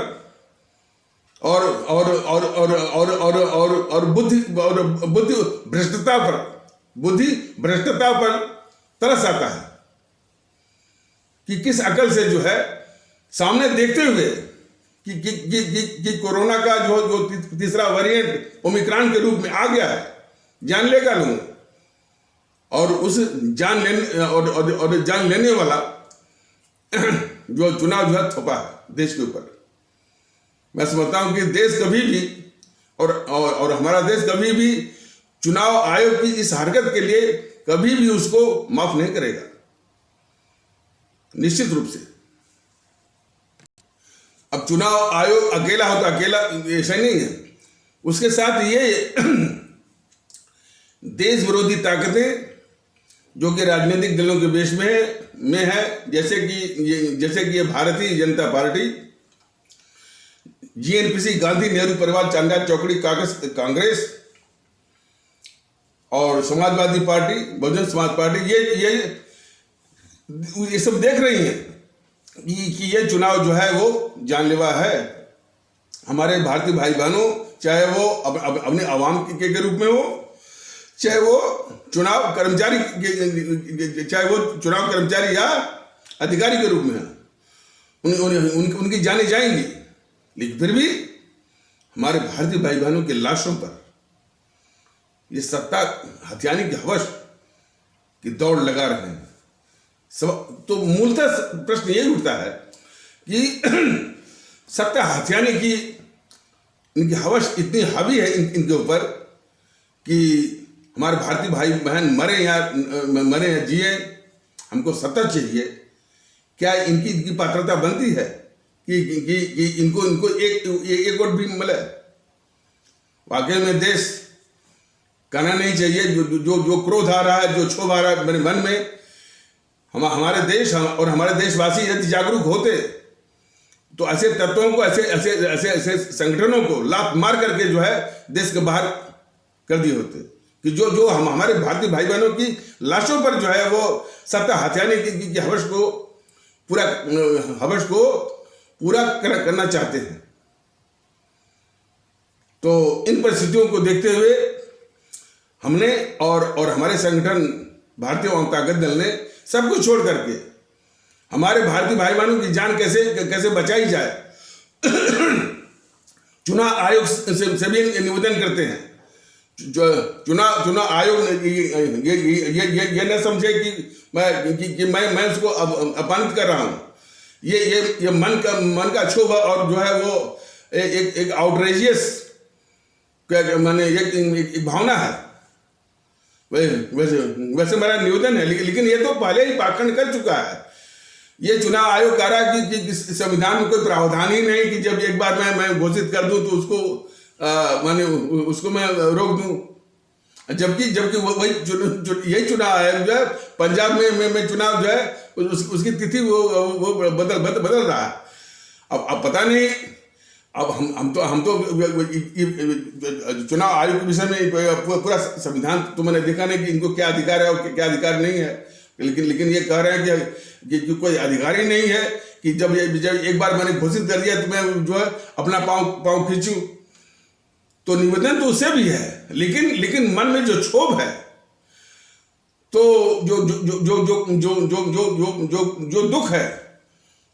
और बुद्धि भ्रष्टता पर तरस आता है कि किस अकल से जो है सामने देखते हुए कि कोरोना का जो तीसरा वेरिएंट ओमिक्रॉन के रूप में आ गया है, जान लेगा लोग, और उस जान लेने वाला जो चुनाव जो है थोपा है देश के ऊपर। मैं समझता हूं कि देश कभी भी और हमारा देश कभी भी चुनाव आयोग की इस हरकत के लिए कभी भी उसको माफ नहीं करेगा, निश्चित रूप से। अब चुनाव आयोग अकेला हो तो अकेला ऐसा नहीं है, उसके साथ ये देश विरोधी ताकतें जो कि राजनीतिक दलों के बेस में है, जैसे कि ये भारतीय जनता पार्टी, जीएनपीसी, गांधी नेहरू परिवार चांदा चौकड़ी कांग्रेस और समाजवादी पार्टी, बहुजन समाज पार्टी, ये सब देख रही हैं कि ये चुनाव जो है वो जानलेवा है। हमारे भारतीय भाई बहनों, चाहे वो अपने आवाम के रूप में हो, चाहे वो चुनाव कर्मचारी या अधिकारी के रूप में हो, उनकी जाने जाएंगी, लेकिन फिर भी हमारे भारतीय भाई बहनों के लाशों पर ये सत्ता हथियाने की हवस की दौड़ लगा रहे हैं। तो मूलतः प्रश्न यही उठता है कि सत्ता हथियाने की इनकी हवस इतनी हावी है इनके ऊपर कि हमारे भारतीय भाई बहन मरे या जिए, हमको सत्ता चाहिए। क्या इनकी पात्रता बनती है कि इनको एक वोट भी मिले? वाकई में देश कहना नहीं चाहिए, जो क्रोध आ रहा है, जो क्षोभ आ रहा है मेरे मन में, हमारे देश और हमारे देशवासी यदि जागरूक होते तो ऐसे तत्वों को, ऐसे ऐसे ऐसे ऐसे संगठनों को लात मार करके जो है देश के बाहर कर दिए होते, कि जो हम हमारे भारतीय भाई बहनों की लाशों पर जो है वो सत्ता हथियाने की हवस को पूरा करना चाहते हैं। तो इन परिस्थितियों को देखते हुए हमने और हमारे संगठन भारतीय वाम ताकत दल ने सब कुछ छोड़ करके हमारे भारतीय भाई बहनों की जान कैसे बचाई जाए, चुनाव आयोग से भी निवेदन करते हैं। चुनाव आयोग ये न समझे कि मैं उसको अपमानित कर रहा हूं। ये मन का क्षोभ और जो है वो एक आउटरेजियस माने एक भावना है। वैसे मेरा निवेदन है, लेकिन ये तो पहले ही पाखंड कर चुका है। ये चुनाव आयोग कह रहा है कि संविधान में कोई प्रावधान ही नहीं कि जब एक बार मैं घोषित कर दूं तो उसको माने उसको मैं रोक दूं, जबकि यही चुनाव आयोग जो है पंजाब में चुनाव जो है उसकी तिथि वो बदल रहा है। अब पता नहीं, अब हम तो चुनाव आयोग के विषय में पूरा संविधान तो मैंने देखा नहीं कि इनको क्या अधिकार है और क्या अधिकार नहीं है, लेकिन ये कह रहे हैं कि कोई अधिकार ही नहीं है कि जब एक बार मैंने घोषित कर दिया तो मैं जो है अपना पाँव खींचूं। तो निवेदन तो उससे भी है, लेकिन मन में जो क्षोभ है, तो जो दुख है,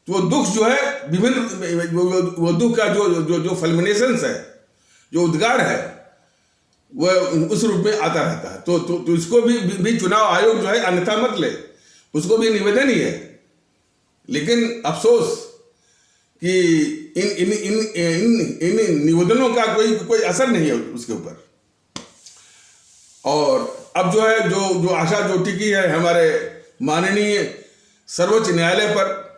तो वो दुख जो है विभिन्न वो दुख का जो फल्मिनेशंस है, जो उद्गार है, वह उस रूप में आता रहता है। तो इसको भी चुनाव आयोग जो है अन्यथा मत ले, उसको भी निवेदन ही है। लेकिन अफसोस कि इन निवेदनों का कोई असर नहीं है उसके ऊपर। और अब जो है जो आशा जो टिकी है हमारे माननीय सर्वोच्च न्यायालय पर,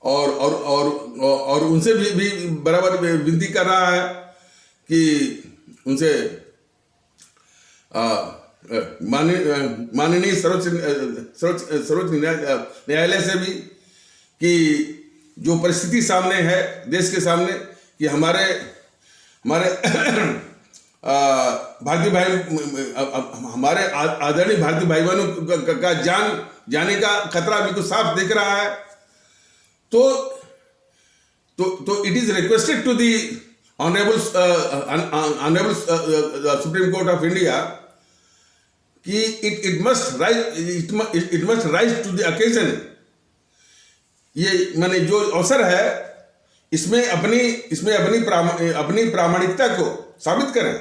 और उनसे भी बराबर विनती कर रहा है कि उनसे माननीय सर्वोच्च न्यायालय से भी कि जो परिस्थिति सामने है देश के सामने, कि हमारे भारतीय भाई, हमारे आदरणीय भारतीय भाई बहनों का जान जाने का खतरा बिल्कुल साफ दिख रहा है। तो it is requested to the honourable Supreme Court of India कि it must rise to the occasion. ये माने जो अवसर है इसमें अपनी प्रामाणिकता को साबित करें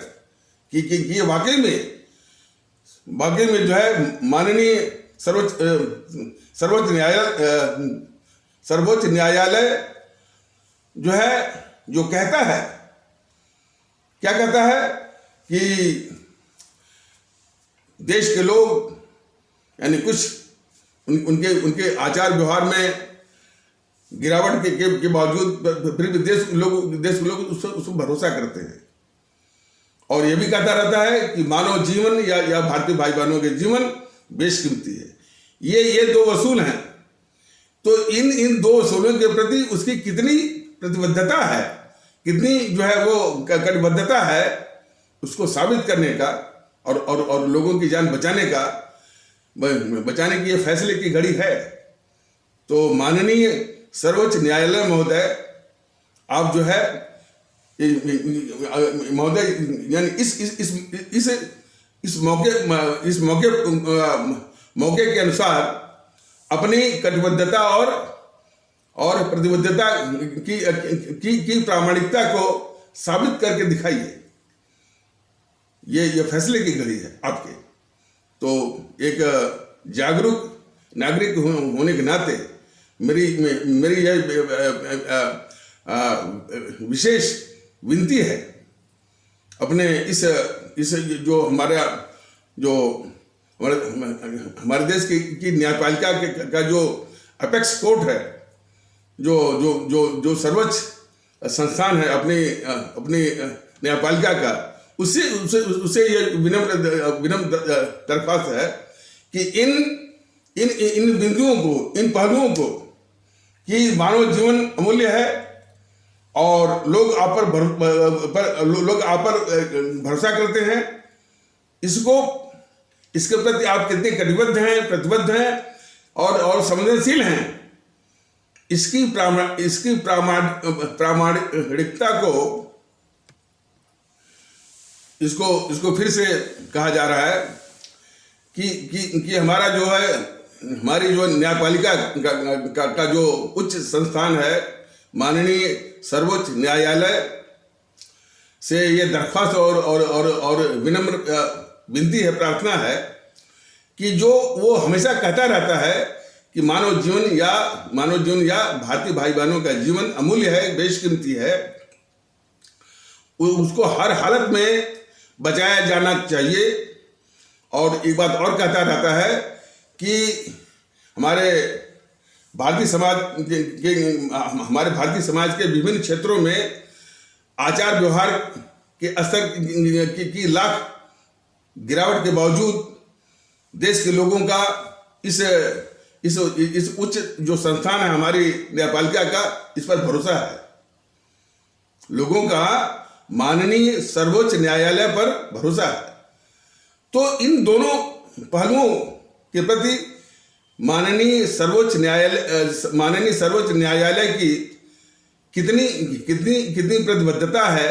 कि ये वाकई में जो है माननीय सर्वोच्च न्यायालय जो है जो कहता है, क्या कहता है कि देश के लोग यानी कुछ उनके आचार व्यवहार में गिरावट के बावजूद फिर भी देश के लोग उस पर भरोसा करते हैं। और ये भी कहता रहता है कि मानव जीवन या भारतीय भाई बहनों के जीवन बेशकीमती है। ये दो वसूल हैं। तो इन दो वसूलों के प्रति उसकी कितनी प्रतिबद्धता है, कितनी जो है वो कटिबद्धता है, उसको साबित करने का और लोगों की जान बचाने की ये फैसले की घड़ी है। तो माननीय सर्वोच्च न्यायालय महोदय, आप जो है महोदय यानी इस मौके के अनुसार अपनी कटिबद्धता और प्रतिबद्धता की प्रामाणिकता को साबित करके दिखाइए। ये फैसले की घड़ी है आपके। तो एक जागरूक नागरिक होने के नाते मेरी यह विशेष विनती है अपने इस जो हमारे देश की न्यायपालिका का जो अपेक्स कोर्ट है, जो सर्वोच्च संस्थान है अपनी न्यायपालिका का, उससे ये विनम्र दरख्वास्त है कि इन इन बिंदुओं को, इन पहलुओं को कि मानव जीवन अमूल्य है और लोग आप पर भरोसा करते हैं, इसको, इसके प्रति आप कितने कटिबद्ध हैं, प्रतिबद्ध हैं और संवेदनशील हैं, इसकी प्रामाणिकता को इसको फिर से कहा जा रहा है कि हमारा जो है, हमारी जो न्यायपालिका का जो उच्च संस्थान है, माननीय सर्वोच्च न्यायालय से ये दरख्वास्त और विनम्र विनती है, प्रार्थना है कि जो वो हमेशा कहता रहता है कि मानव जीवन या भारतीय भाई बहनों का जीवन अमूल्य है, बेशकीमती है, उसको हर हालत में बचाया जाना चाहिए। और एक बात और कहता रहता है कि हमारे भारतीय समाज के विभिन्न क्षेत्रों में आचार व्यवहार के स्तर की लाख गिरावट के बावजूद देश के लोगों का इस उच्च जो संस्थान है हमारी न्यायपालिका का, इस पर भरोसा है। लोगों का माननीय सर्वोच्च न्यायालय पर भरोसा है। तो इन दोनों पहलुओं के प्रति माननीय सर्वोच्च न्यायालय की कितनी प्रतिबद्धता है,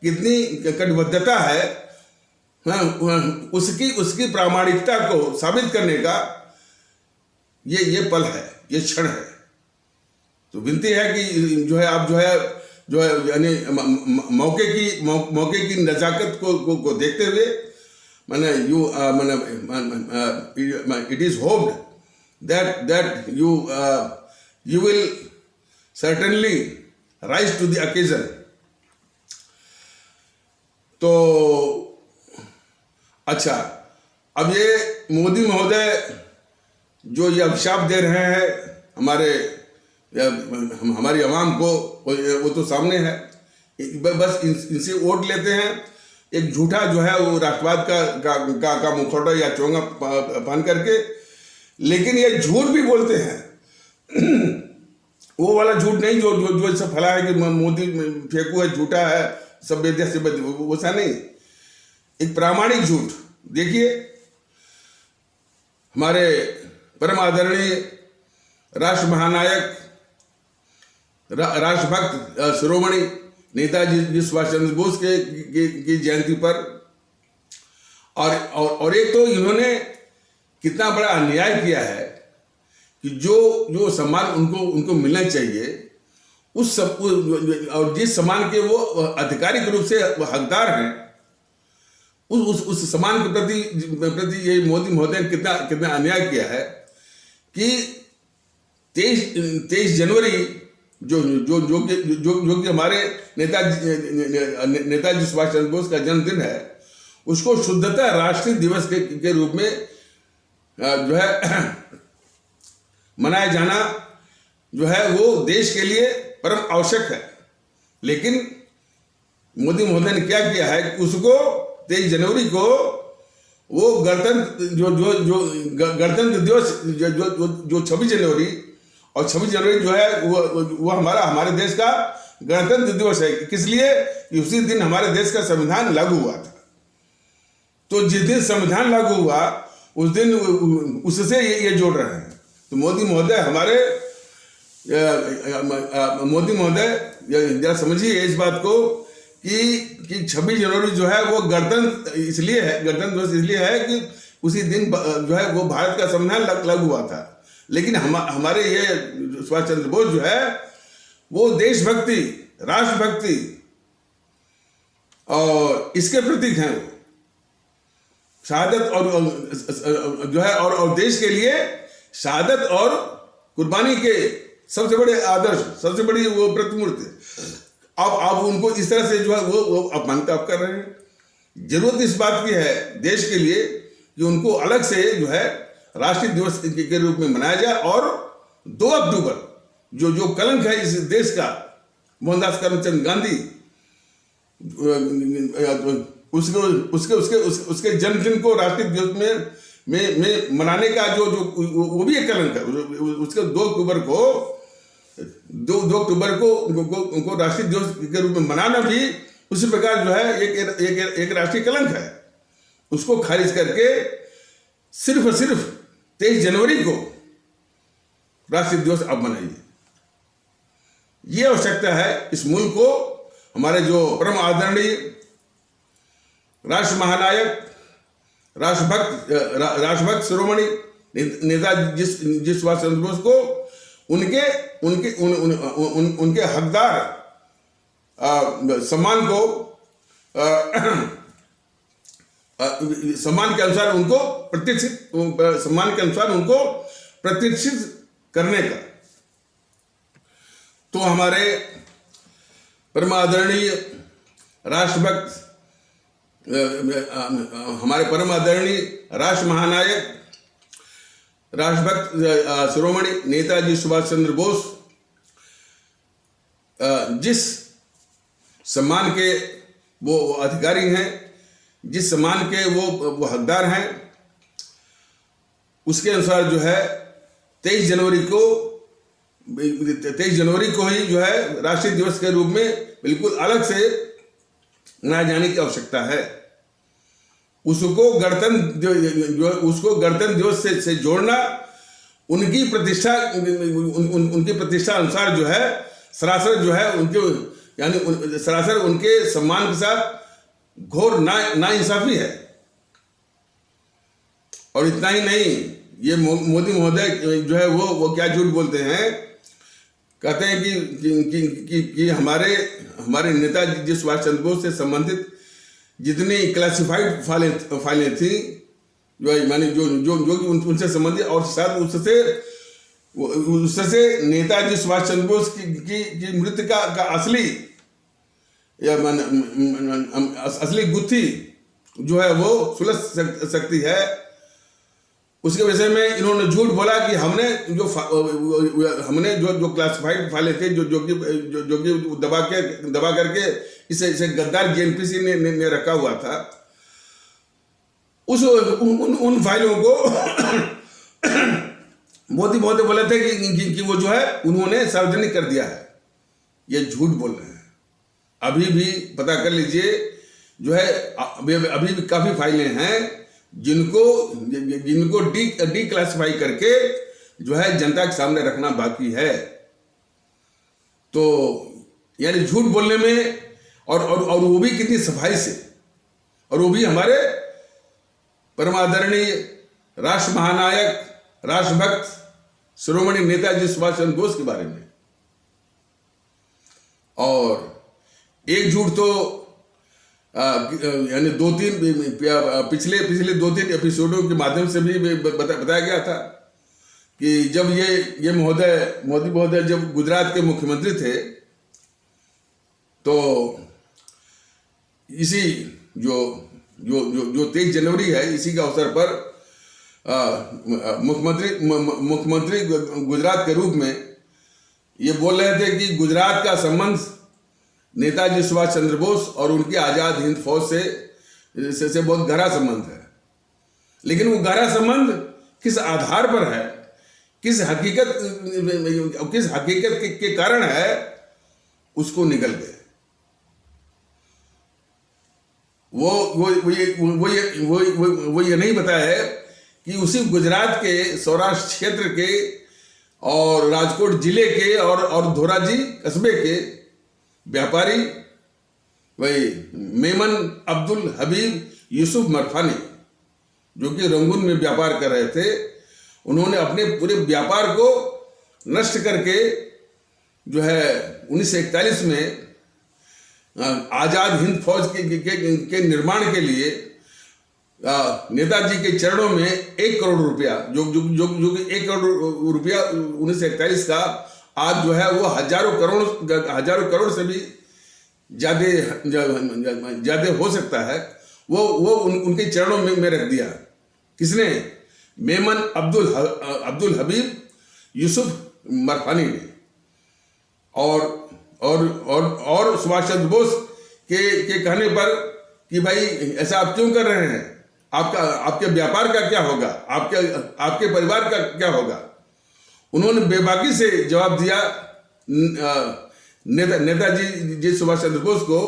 कितनी कटिबद्धता है, उसकी प्रामाणिकता को साबित करने का ये पल है, ये क्षण है। तो विनती है कि जो है आप यानी मौके की नजाकत को देखते हुए it is hoped that you will certainly rise to the occasion. तो अच्छा, अब ये मोदी महोदय जो ये अभिशाप दे रहे हैं हमारी आवाम को, वो तो सामने है। बस इनसे वोट लेते हैं, एक झूठा जो है वो राष्ट्रवाद का मुखौटा या चोंगा पहन करके, लेकिन ये झूठ भी बोलते हैं। वो वाला झूठ नहीं जो सब फैला है कि मोदी फेंकू है, झूठा है, सब बेदिया से वैसा नहीं, एक प्रामाणिक झूठ। देखिए, हमारे परम आदरणीय राष्ट्र महानायक, राष्ट्रभक्त शिरोमणि नेताजी सुभाष चंद्र बोस की जयंती पर और एक तो इन्होंने कितना बड़ा अन्याय किया है कि जो सम्मान उनको मिलना चाहिए, और जिस सम्मान के वो आधिकारिक रूप से हकदार हैं, उस सम्मान के प्रति ये मोदी महोदय ने कितना अन्याय किया है कि 23 जनवरी जो कि हमारे नेताजी सुभाष चंद्र बोस का जन्मदिन है, उसको शुद्धतः राष्ट्रीय दिवस के रूप में जो है मनाया जाना जो है वो देश के लिए परम आवश्यक है। लेकिन मोदी महोदय ने क्या किया है कि उसको 23 जनवरी को वो गणतंत्र दिवस जो 26 जनवरी और 26 जनवरी जो है वो हमारे देश का गणतंत्र दिवस है। किस लिए? कि उसी दिन हमारे देश का संविधान लागू हुआ था। तो जिस दिन संविधान लागू हुआ उस दिन उससे ये जोड़ रहे हैं। तो मोदी महोदय जरा समझिए इस बात को कि 26 जनवरी जो है वो गणतंत्र दिवस इसलिए है कि उसी दिन जो है वो भारत का संविधान लागू हुआ था। लेकिन हमारे ये सुभाष चंद्र बोस जो है वो देशभक्ति, राष्ट्रभक्ति और इसके प्रतीक हैं। वो शहादत और जो है और देश के लिए शहादत और कुर्बानी के सबसे बड़े आदर्श, सबसे बड़ी वो प्रतिमूर्ति। आप उनको इस तरह से जो है वो अपमानित कर रहे हैं। जरूरत इस बात की है देश के लिए कि उनको अलग से जो है राष्ट्रीय दिवस के रूप में मनाया जाए। और 2 अक्टूबर जो कलंक है इस देश का, मोहनदास करमचंद गांधी उसके जन्मदिन को राष्ट्रीय दिवस में में मनाने का जो जो वो भी एक कलंक है। उसके 2 अक्टूबर को राष्ट्रीय दिवस के रूप में मनाना भी उसी प्रकार जो है एक राष्ट्रीय कलंक है। उसको खारिज करके सिर्फ और सिर्फ 23 जनवरी को राष्ट्रीय दिवस अब मनाइए। ये आवश्यकता है इस मुल्क को। हमारे जो परम आदरणीय राष्ट्र महानायक, राष्ट्रभक्त शिरोमणि नेताजी सुभाष चंद्र बोस को उनके हकदार सम्मान के अनुसार उनको प्रतिष्ठित करने का। तो हमारे परम आदरणीय राष्ट्रभक्त, हमारे परम आदरणीय राष्ट्र महानायक, राष्ट्रभक्त शिरोमणि नेताजी सुभाष चंद्र बोस जिस सम्मान के वो अधिकारी हैं, जिस सम्मान के वो हकदार हैं, उसके अनुसार जो है 23 जनवरी को ही जो है राष्ट्रीय दिवस के रूप में बिल्कुल अलग से मनाए जाने की आवश्यकता है। उसको गणतंत्र दिवस से जोड़ना उनकी प्रतिष्ठा अनुसार जो है सरासर जो है सरासर उनके सम्मान के साथ घोर नाइंसाफी है। और इतना ही नहीं, ये मोदी महोदय जो है वो क्या झूठ बोलते हैं। कहते हैं कि हमारे नेताजी सुभाष चंद्र बोस से संबंधित जितनी क्लासिफाइड फाइलें थी जो उनसे संबंधित, और साथ उससे नेताजी सुभाष चंद्र बोस की मृत्यु का असली गुत्थी जो है वो सुलझ सकती है। उसके विषय में इन्होंने झूठ बोला कि हमने जो क्लासिफाइड फाइलें थे जो कि दबा करके इसे गद्दार जेएनपीसी ने रखा हुआ था, उन फाइलों को मोदी महोदय बोले थे कि वो जो है उन्होंने सार्वजनिक कर दिया है। ये झूठ बोल रहे हैं। अभी भी पता कर लीजिए, जो है अभी भी काफी फाइलें हैं जिनको डी क्लासिफाई करके जो है जनता के सामने रखना बाकी है। तो यानी झूठ बोलने में और वो भी कितनी सफाई से, और वो भी हमारे परमादरणीय राष्ट्र महानायक, राष्ट्रभक्त शिरोमणि नेताजी सुभाष चंद्र बोस के बारे में। और एक झूठ तो यानी पिछले 2-3 एपिसोडों के माध्यम से भी बताया गया था कि जब ये मोदी महोदय जब गुजरात के मुख्यमंत्री थे, तो इसी जो 23 जनवरी है, इसी के अवसर पर मुख्यमंत्री गुजरात के रूप में ये बोल रहे थे कि गुजरात का संबंध नेताजी सुभाष चंद्र बोस और उनकी आजाद हिंद फौज से बहुत गहरा संबंध है। लेकिन वो गहरा संबंध किस आधार पर है, किस हकीकत के कारण है, उसको निकल गए। वो ये नहीं बताया है कि उसी गुजरात के सौराष्ट्र क्षेत्र के और राजकोट जिले के और धोराजी कस्बे के व्यापारी वही मेमन अब्दुल हबीब यूसुफ मरफानी, जो कि रंगून में व्यापार कर रहे थे, उन्होंने अपने पूरे व्यापार को नष्ट करके जो है 1941 में आजाद हिंद फौज के निर्माण के लिए नेताजी के चरणों में 1 करोड़ रुपया, जो कि 1 करोड़ रुपया 1941 का आज जो है वो हजारों करोड़ से भी ज्यादा हो सकता है, वो उनके चरणों में रख दिया। किसने? मेमन अब्दुल हबीब यूसुफ मरफानी ने। और सुभाष चंद्र बोस के कहने पर कि भाई ऐसा आप क्यों कर रहे हैं, आपका आपके व्यापार का क्या होगा, आपके परिवार का क्या होगा। उन्होंने बेबाकी से जवाब दिया नेताजी जी सुभाष चंद्र बोस को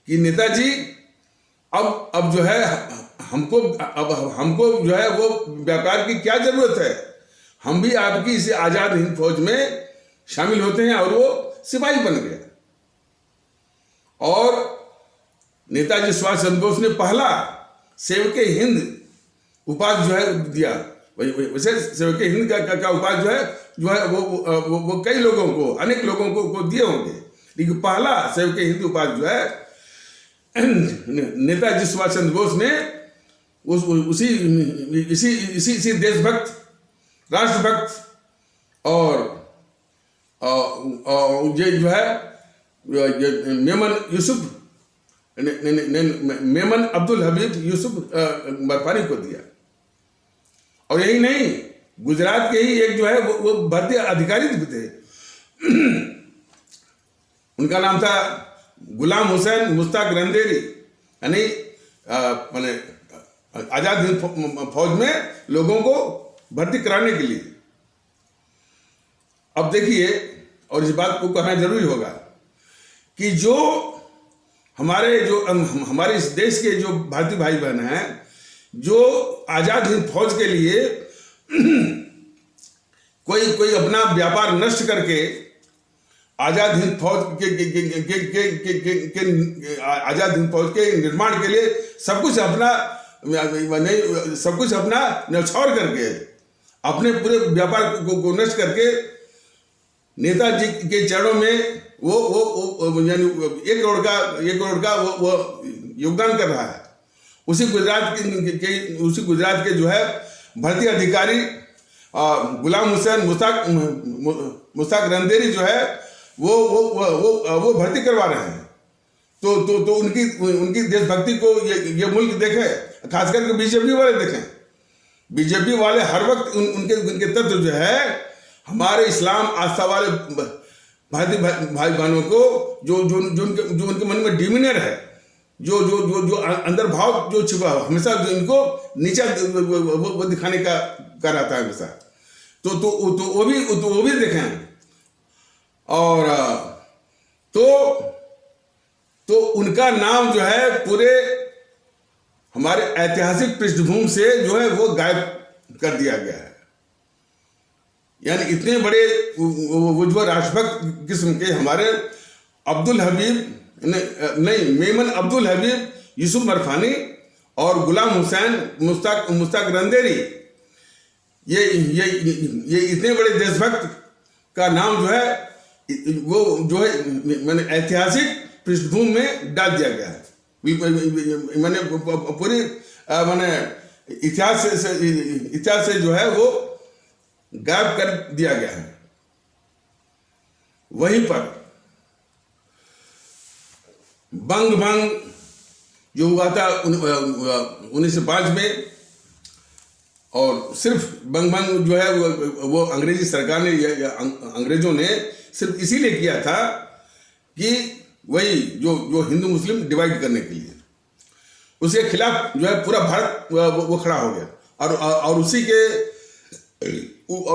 कि नेताजी अब जो है हमको जो है वो व्यापार की क्या जरूरत है, हम भी आपकी इस आजाद हिंद फौज में शामिल होते हैं। और वो सिपाही बन गया। और नेताजी सुभाष चंद्र बोस ने पहला सेवक हिंद उपाधि जो है दिया। वैसे सेवक हिंद का उपाधि जो है वो कई लोगों को, अनेक लोगों को दिए होंगे, लेकिन पहला सेवक हिंद उपाधि जो है नेताजी सुभाष चंद्र बोस ने इसी देशभक्त, राष्ट्रभक्त और ये जो है मेमन अब्दुल हबीब यूसुफ मरफानी को दिया। और यही नहीं, गुजरात के ही एक जो है वो भर्ती अधिकारी भी थे, उनका नाम था गुलाम हुसैन मुश्ताक रंदेरी, यानी आजाद हिंद फौज में लोगों को भर्ती कराने के लिए। अब देखिए, और इस बात को कहना जरूरी होगा कि जो हमारे इस देश के जो भारतीय भाई बहन हैं, जो आजाद हिंद फौज के लिए कोई अपना व्यापार नष्ट करके आजाद हिंद फौज आजाद हिंद फौज के निर्माण के लिए सब कुछ अपना न्यौछावर करके, अपने पूरे व्यापार को नष्ट करके नेताजी के चरणों में वो यानी 1 करोड़ का वो योगदान कर रहा है। उसी गुजरात के जो है भर्ती अधिकारी गुलाम हुसैन मुश्ताक रंदेरी जो है वो भर्ती करवा रहे हैं। तो उनकी देशभक्ति को ये मुल्क देखे, खास करके बीजेपी वाले देखें। बीजेपी वाले हर वक्त उनके तत्व जो है हमारे इस्लाम आस्था वाले भारतीय भाई बहनों को जो उनके मन में डिमिनर है, जो अंदर भाव जो छिपा है, हमेशा जो इनको नीचा वो दिखाने का रहता है हमेशा। तो वो भी देखें। और तो उनका नाम जो है पूरे हमारे ऐतिहासिक पृष्ठभूमि से जो है वो गायब कर दिया गया है। यानी इतने बड़े वो राष्ट्रभक्त किस्म के हमारे अब्दुल हबीब नहीं मेमन अब्दुल हबीब यूसुफ मरफानी और गुलाम हुसैन मुश्ताक रंदेरी, ये इतने बड़े देशभक्त का नाम जो है वो जो है मैंने ऐतिहासिक पृष्ठभूमि में डाल दिया गया है। मैंने पूरी मैंने इतिहास से जो है वो गायब कर दिया गया है। वहीं पर बंग भंग जो हुआ था 1905 में, और सिर्फ बंग भंग जो है वो अंग्रेजी सरकार ने अंग्रेजों ने सिर्फ इसीलिए किया था कि वही जो हिंदू मुस्लिम डिवाइड करने के लिए, उसके खिलाफ जो है पूरा भारत वो खड़ा हो गया। और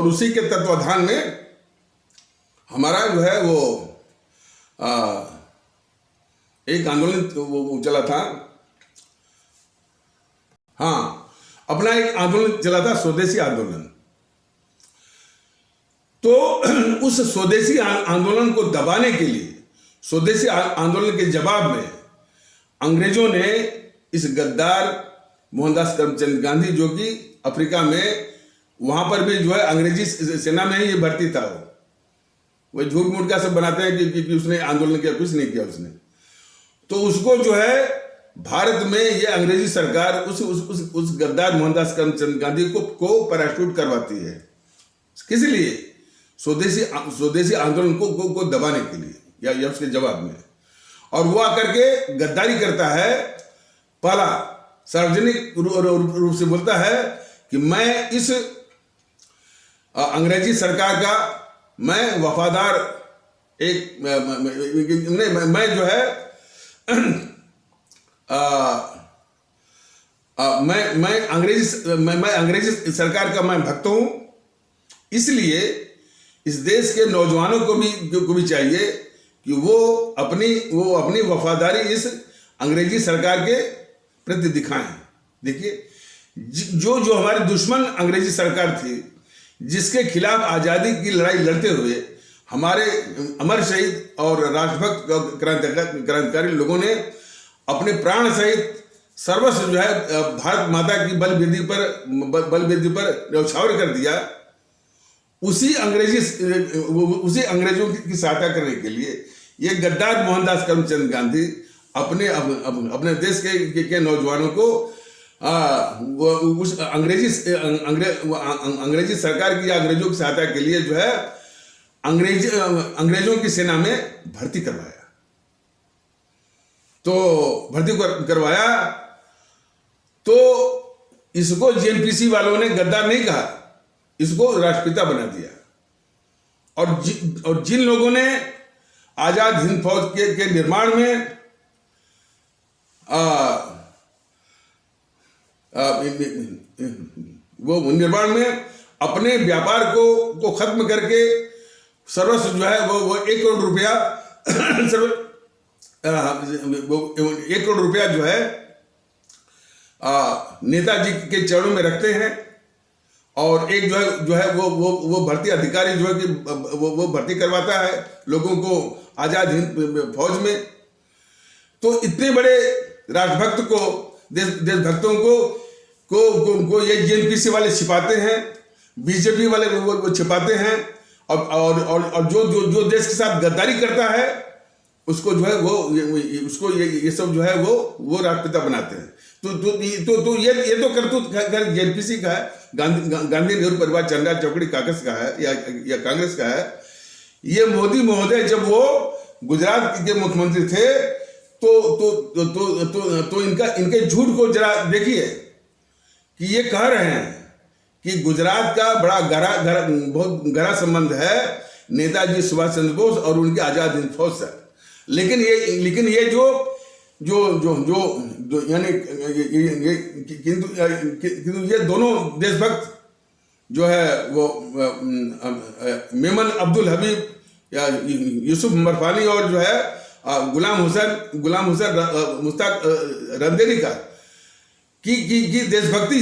उसी के तत्वाधान में हमारा जो है वो एक आंदोलन वो चला था। हाँ, अपना एक आंदोलन चला था, स्वदेशी आंदोलन। तो उस स्वदेशी आंदोलन को दबाने के लिए, स्वदेशी आंदोलन के जवाब में अंग्रेजों ने इस गद्दार मोहनदास करमचंद गांधी, जो कि अफ्रीका में वहां पर भी जो है अंग्रेजी सेना में ही ये भर्ती था, वो झूठ मूठ का सब बनाते हैं कि उसने आंदोलन किया, कुछ नहीं किया उसने। तो उसको जो है भारत में ये अंग्रेजी सरकार उस गद्दार मोहनदास करमचंद गांधी को पैराशूट करवाती है। किस लिए? स्वदेशी आंदोलन को दबाने के लिए या उसके जवाब में। और वो आकर के गद्दारी करता है, पहला सार्वजनिक रूप से बोलता है कि मैं इस अंग्रेजी सरकार का मैं वफादार एक मैं जो है मैं अंग्रेजी सरकार का मैं भक्त हूं, इसलिए इस देश के नौजवानों को भी चाहिए कि वो अपनी वफादारी इस अंग्रेजी सरकार के प्रति दिखाएं। देखिए, जो हमारे दुश्मन अंग्रेजी सरकार थी, जिसके खिलाफ आज़ादी की लड़ाई लड़ते हुए हमारे अमर शहीद और राष्ट्रभक्त क्रांतिकारी लोगों ने अपने प्राण सहित सर्वस्व जो है भारत माता की बलवेदी पर न्यौछावर कर दिया, उसी अंग्रेजों की सहायता करने के लिए ये गद्दार मोहनदास करमचंद गांधी अपने देश के नौजवानों को उस अंग्रेजी सरकार की अंग्रेजों की सहायता के लिए जो है अंग्रेजों की सेना में भर्ती करवाया। तो भर्ती करवाया तो इसको जेएनपीसी वालों ने गद्दार नहीं कहा, इसको राष्ट्रपिता बना दिया। और जिन लोगों ने आजाद हिंद फौज के निर्माण में अपने व्यापार को खत्म करके सर्वस्व जो है वो 1 करोड़ रुपया 1 करोड़ रुपया जो है नेताजी के चरणों में रखते हैं। और एक जो है वो भर्ती अधिकारी जो है कि वो भर्ती करवाता है लोगों को आजाद हिंद फौज में। तो इतने बड़े राष्ट्रभक्त को, देशभक्तों को ये जेएनपीसी वाले छिपाते हैं, बीजेपी वाले वो छिपाते हैं। और जो देश के साथ गद्दारी करता है उसको जो है उसको ये सब जो है वो राष्ट्रपिता बनाते हैं। तो ये तो करतूत जेएनपीसी का है, गांधी नेहरू परिवार चंदा चौकड़ी कांग्रेस का है या कांग्रेस का है। ये मोदी महोदय जब वो गुजरात के मुख्यमंत्री थे तो इनके झूठ को जरा देखिए कि ये कह रहे हैं कि गुजरात का बड़ा बहुत गहरा संबंध है नेताजी सुभाष चंद्र बोस और उनके आजाद हिंद फौज से। लेकिन ये जो यानी किंतु ये दोनों देशभक्त जो है वो मेमन अब्दुल हबीब या यूसुफ मरफानी और जो है गुलाम हुसैन मुश्ताक रंदेरी का की देशभक्ति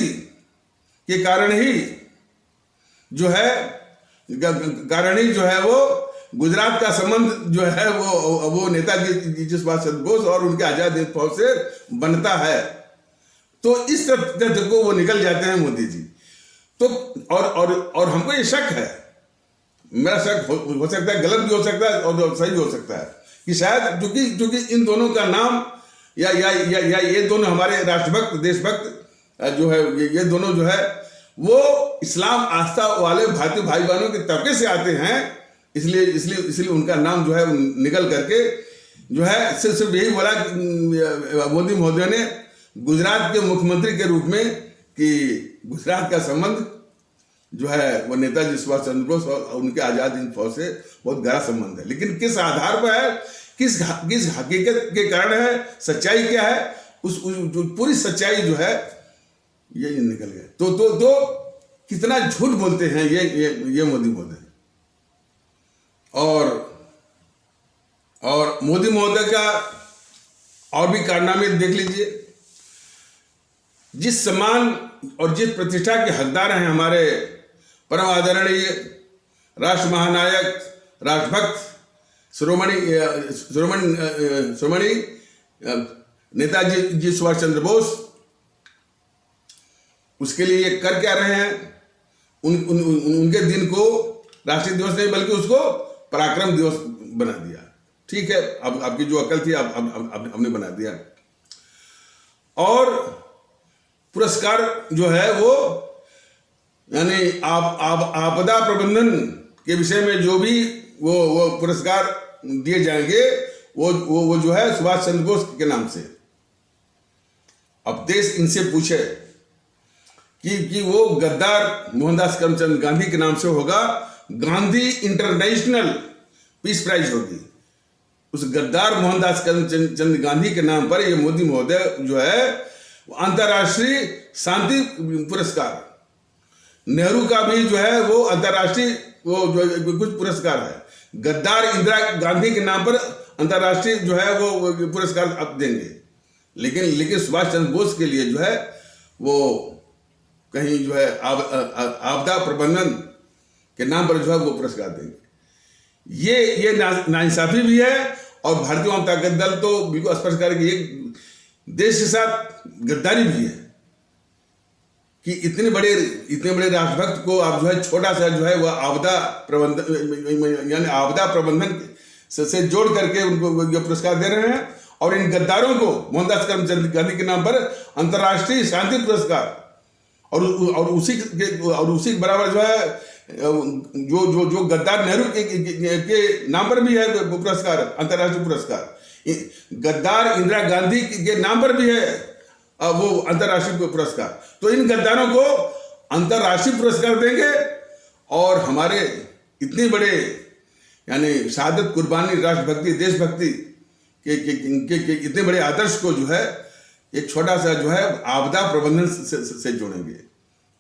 के कारण ही जो है वो गुजरात का संबंध जो है वो नेताजी सुभाष चंद्र बोस और उनके आजाद हिंद फौज से बनता है। तो इस तथ्य को वो निकल जाते हैं मोदी जी। तो और हमको ये शक है, मेरा शक हो सकता है, गलत भी हो सकता है और सही भी हो सकता है कि शायद क्योंकि इन दोनों का नाम या ये दोनों हमारे राष्ट्रभक्त देशभक्त जो है ये दोनों जो है वो इस्लाम आस्था वाले भारतीय भाई बहनों के तबके से आते हैं। इसलिए उनका नाम जो है निकल करके जो है सिर्फ यही बोला मोदी महोदय ने गुजरात के मुख्यमंत्री के रूप में कि गुजरात का संबंध जो है वो नेताजी सुभाष चंद्र बोस और उनके आजाद हिंद फौज से बहुत गहरा संबंध है। लेकिन किस आधार पर है, किस हकीकत के कारण है, सच्चाई क्या है, उस पूरी सच्चाई जो है ये निकल गया। तो कितना झूठ बोलते हैं ये मोदी महोदय। और मोदी महोदय का और भी कारनामे देख लीजिए। जिस सम्मान और जिस प्रतिष्ठा के हकदार हैं हमारे परम आदरणीय राष्ट्र महानायक राष्ट्रभक्त शिरोमणि नेताजी सुभाष चंद्र बोस, उसके लिए ये कर क्या रहे हैं? उनके दिन को राष्ट्रीय दिवस नहीं बल्कि उसको पराक्रम दिवस बना दिया। ठीक है, अब आपकी जो अकल थी आपने बना दिया। और पुरस्कार जो है वो यानी आपदा प्रबंधन के विषय में जो भी वो पुरस्कार दिए जाएंगे वो जो है सुभाष चंद्र बोस के नाम से। अब देश इनसे पूछे कि वो गद्दार मोहनदास करमचंद गांधी के नाम से होगा, गांधी इंटरनेशनल पीस प्राइज होगी। उस गद्दार मोहनदास करमचंद गांधी के नाम पर ये मोदी महोदय जो है अंतर्राष्ट्रीय शांति पुरस्कार, नेहरू का भी जो है वो अंतर्राष्ट्रीय वो जो कुछ पुरस्कार है, गद्दार इंदिरा गांधी के नाम पर अंतर्राष्ट्रीय जो है वो पुरस्कार अब देंगे, लेकिन सुभाष चंद्र बोस के लिए जो है वो कहीं जो है आपदा प्रबंधन के नाम पर जो है वो पुरस्कार देंगे। ये नाइंसाफी भी है। और भारतीय जनता दल तो बिल्कुल स्पष्ट कर कि देश के साथ गद्दारी भी है कि इतने बड़े राष्ट्रभक्त को आप जो है छोटा सा जो है वह आपदा प्रबंधन यानी आपदा प्रबंधन से जोड़ करके उनको जो पुरस्कार दे रहे हैं, और इन गद्दारों को मोहनदास करमचंद गांधी के नाम पर अंतर्राष्ट्रीय शांति पुरस्कार और उसी के बराबर जो है जो गद्दार नेहरू के नाम पर भी है पुरस्कार, अंतर्राष्ट्रीय पुरस्कार, गद्दार इंदिरा गांधी के नाम पर भी है वो अंतर्राष्ट्रीय पुरस्कार। तो इन गद्दारों को अंतर्राष्ट्रीय पुरस्कार देंगे और हमारे इतने बड़े यानी शहादत, कुर्बानी, राष्ट्रभक्ति, देशभक्ति के इतने बड़े आदर्श को जो है एक छोटा सा जो है आपदा प्रबंधन से जोड़ेंगे।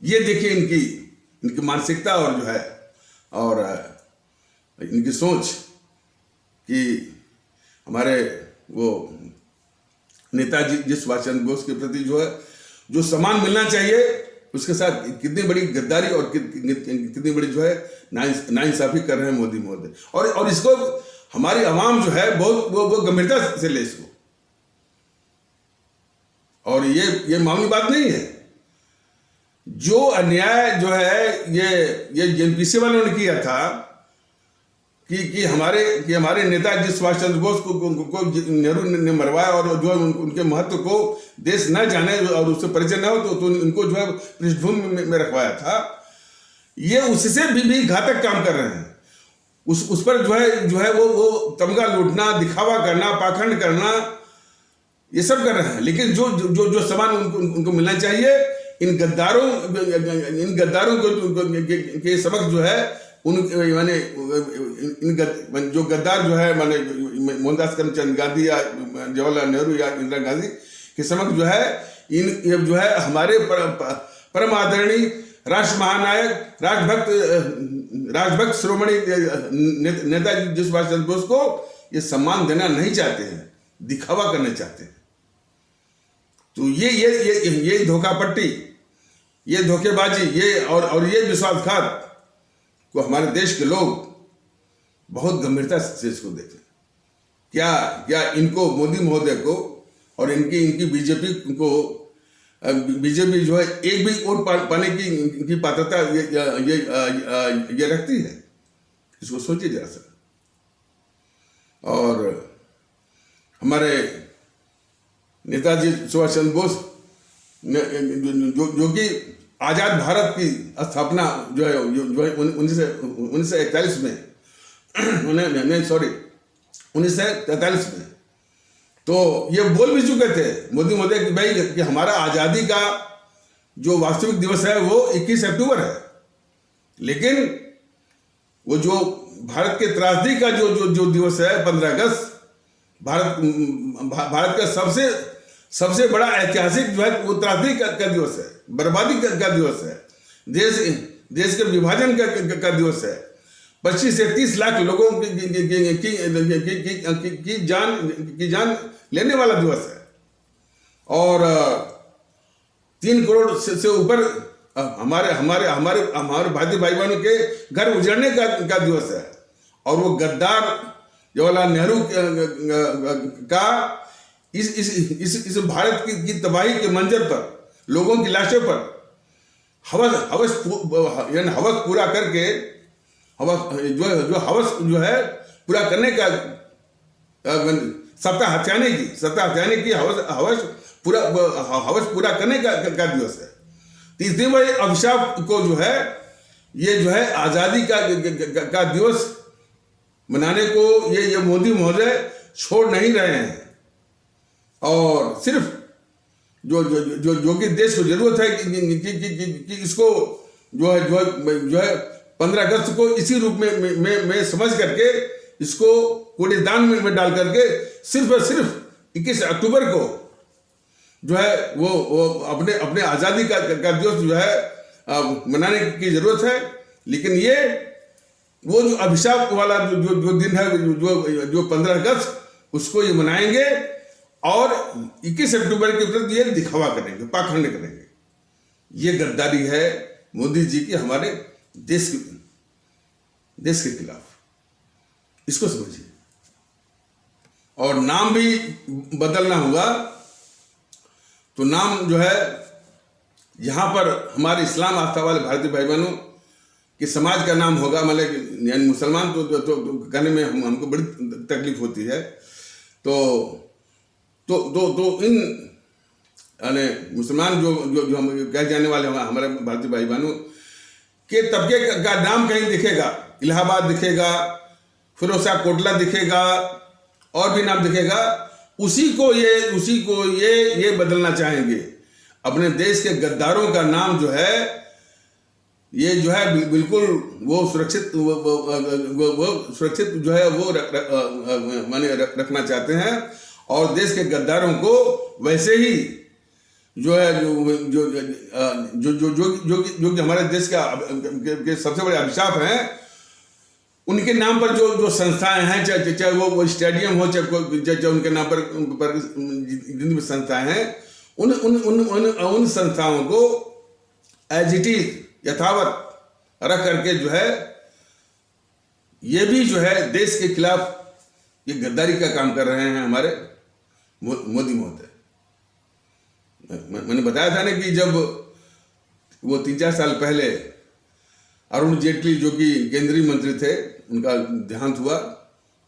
ये देखिए इनकी मानसिकता और जो है और इनकी सोच कि हमारे वो नेताजी सुभाष चंद्र बोस के प्रति जो है जो सम्मान मिलना चाहिए, उसके साथ कितनी बड़ी गद्दारी और कितनी बड़ी जो है नाइंसाफी कर रहे हैं मोदी महोदय। और इसको हमारी आवाम जो है बहुत वो गंभीरता से ले इसको, और ये मामूली बात नहीं है। जो अन्याय जो है ये जेएनपीसी वालों ने किया था कि हमारे नेताजी सुभाष चंद्र बोस को नेहरू ने मरवाया और जो उनके महत्व को देश न जाने और उससे परिचय न हो तो उनको जो है पृष्ठभूमि में रखवाया था। ये उससे भी घातक काम कर रहे हैं। उस पर जो है वो तमगा लूटना, दिखावा करना, पाखंड करना, ये सब कर रहे हैं। लेकिन जो सामान उनको मिलना चाहिए, इन गद्दारों के समक्ष जो है माने जो गद्दार जो है माने मोहनदास करमचंद गांधी या जवाहरलाल नेहरू या इंदिरा गांधी के समक्ष जो है इन जो है हमारे परम आदरणीय राष्ट्र महानायक राष्ट्रभक्त श्रोमणी नेताजी सुभाष चंद्र बोस को ये सम्मान देना नहीं चाहते हैं, दिखावा करना चाहते हैं। तो ये धोखापट्टी, ये धोखेबाजी, ये और ये विश्वासघात को हमारे देश के लोग बहुत गंभीरता से इसको देखें। क्या इनको मोदी महोदय को और इनकी बीजेपी जो है एक भी वोट पाने की पात्रता ये रखती है? इसको सोचिए जरा सा। और हमारे नेताजी सुभाष चंद्र बोस जो कि आजाद भारत की स्थापना जो है 1941 में 1943 में तो ये बोल भी चुके थे मोदी महोदय कि भाई कि हमारा आज़ादी का जो वास्तविक दिवस है वो 21 अक्टूबर है, लेकिन वो जो भारत के त्रासदी का जो दिवस है 15 अगस्त, भारत का सबसे बड़ा ऐतिहासिक जो है वो त्रासदी का दिवस है, बर्बादी का दिवस है, देश के विभाजन का दिवस है। 25 से 30 लाख लोगों की जान लेने वाला दिवस है, और 3 करोड़ से ऊपर हमारे भारतीय भाई बहनों के घर उजड़ने का दिवस है। और वो गद्दार जवाहरलाल नेहरू का इस भारत की तबाही के मंजर पर, लोगों की लाशों पर हवस पूरा करके हवस जो है पूरा करने का सत्ता हथियाने की हवस पूरा करने का दिवस है। तो इतने बड़े अभिशाप को जो है ये जो है आज़ादी का दिवस मनाने को ये मोदी महोदय छोड़ नहीं रहे हैं। और सिर्फ जो कि देश को जरूरत है कि इसको जो है 15 अगस्त को इसी रूप में समझ करके इसको कूड़ेदान में डाल करके सिर्फ 21 अक्टूबर को जो है वो अपने अपने आज़ादी का दिवस जो है मनाने की जरूरत है। लेकिन ये वो जो अभिशाप वाला जो दिन है, जो 15 अगस्त, उसको ये मनाएंगे और 21 सितंबर के प्रति ये दिखावा करेंगे, पाखंड करेंगे। ये गद्दारी है मोदी जी की हमारे देश के खिलाफ। इसको समझिए। और नाम भी बदलना होगा, तो नाम जो है यहाँ पर हमारे इस्लाम आस्था वाले भारतीय भाई बहनों कि समाज का नाम होगा, मतलब यानी मुसलमान तो कहने में हमको बड़ी तकलीफ होती है। तो इन यानी मुसलमान जो हम कह जाने वाले हमारे भारतीय भाई बहनों के तबके का नाम कहीं दिखेगा, इलाहाबाद दिखेगा, फिरोजशाह कोटला दिखेगा, और भी नाम दिखेगा, उसी को ये बदलना चाहेंगे। अपने देश के गद्दारों का नाम जो है, ये जो है बिल्कुल वो सुरक्षित जो है वो माने रखना चाहते हैं। और देश के गद्दारों को वैसे ही जो है जो कि हमारे देश के सबसे बड़े अभिशाप हैं, उनके नाम पर जो संस्थाएं हैं, चाहे वो स्टेडियम हो, चाहे उनके नाम पर जितनी भी संस्थाएं हैं, उन संस्थाओं को एज इट इज यथावत रख करके जो है ये भी जो है देश के खिलाफ ये गद्दारी का काम कर रहे हैं हमारे मोदी महोदय। मैंने बताया था ना कि जब वो 3-4 साल पहले अरुण जेटली जो कि केंद्रीय मंत्री थे, उनका देहांत हुआ,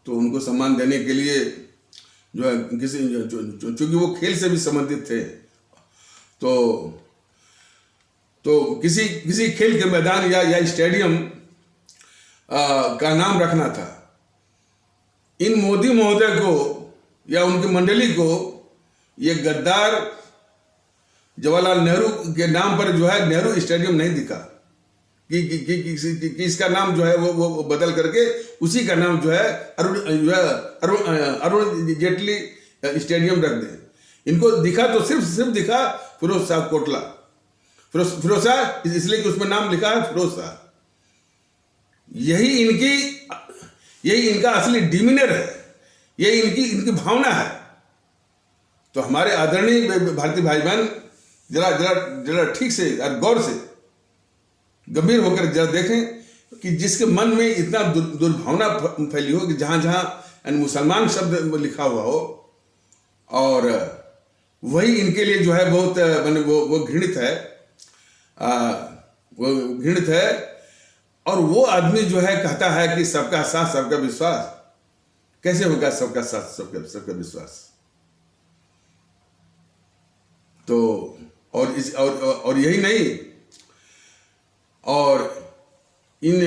तो उनको सम्मान देने के लिए जो है चूंकि वो खेल से भी संबंधित थे, तो किसी खेल के मैदान या स्टेडियम का नाम रखना था। इन मोदी महोदय को या उनकी मंडली को ये गद्दार जवाहरलाल नेहरू के नाम पर जो है नेहरू स्टेडियम नहीं दिखा कि इसका नाम जो है वो बदल करके उसी का नाम जो है अरुण जेटली स्टेडियम रख दें। इनको दिखा तो सिर्फ दिखा फिरोजशाह कोटला, फिरोजशाह इसलिए कि उसमें नाम लिखा है फिरोजशाह। यही इनका असली डिमीनर है, यही इनकी भावना है। तो हमारे आदरणीय भारतीय भाई बहन जरा ठीक से और गौर से गंभीर होकर जरा देखें कि जिसके मन में इतना दुर्भावना फैली हो कि जहां मुसलमान शब्द लिखा हुआ हो, और वही इनके लिए जो है बहुत मैंने वो घृणित है, वो घृणित है। और वो आदमी जो है कहता है कि सबका साथ सबका विश्वास। कैसे होगा सबका साथ सबका विश्वास? तो और यही नहीं, और इन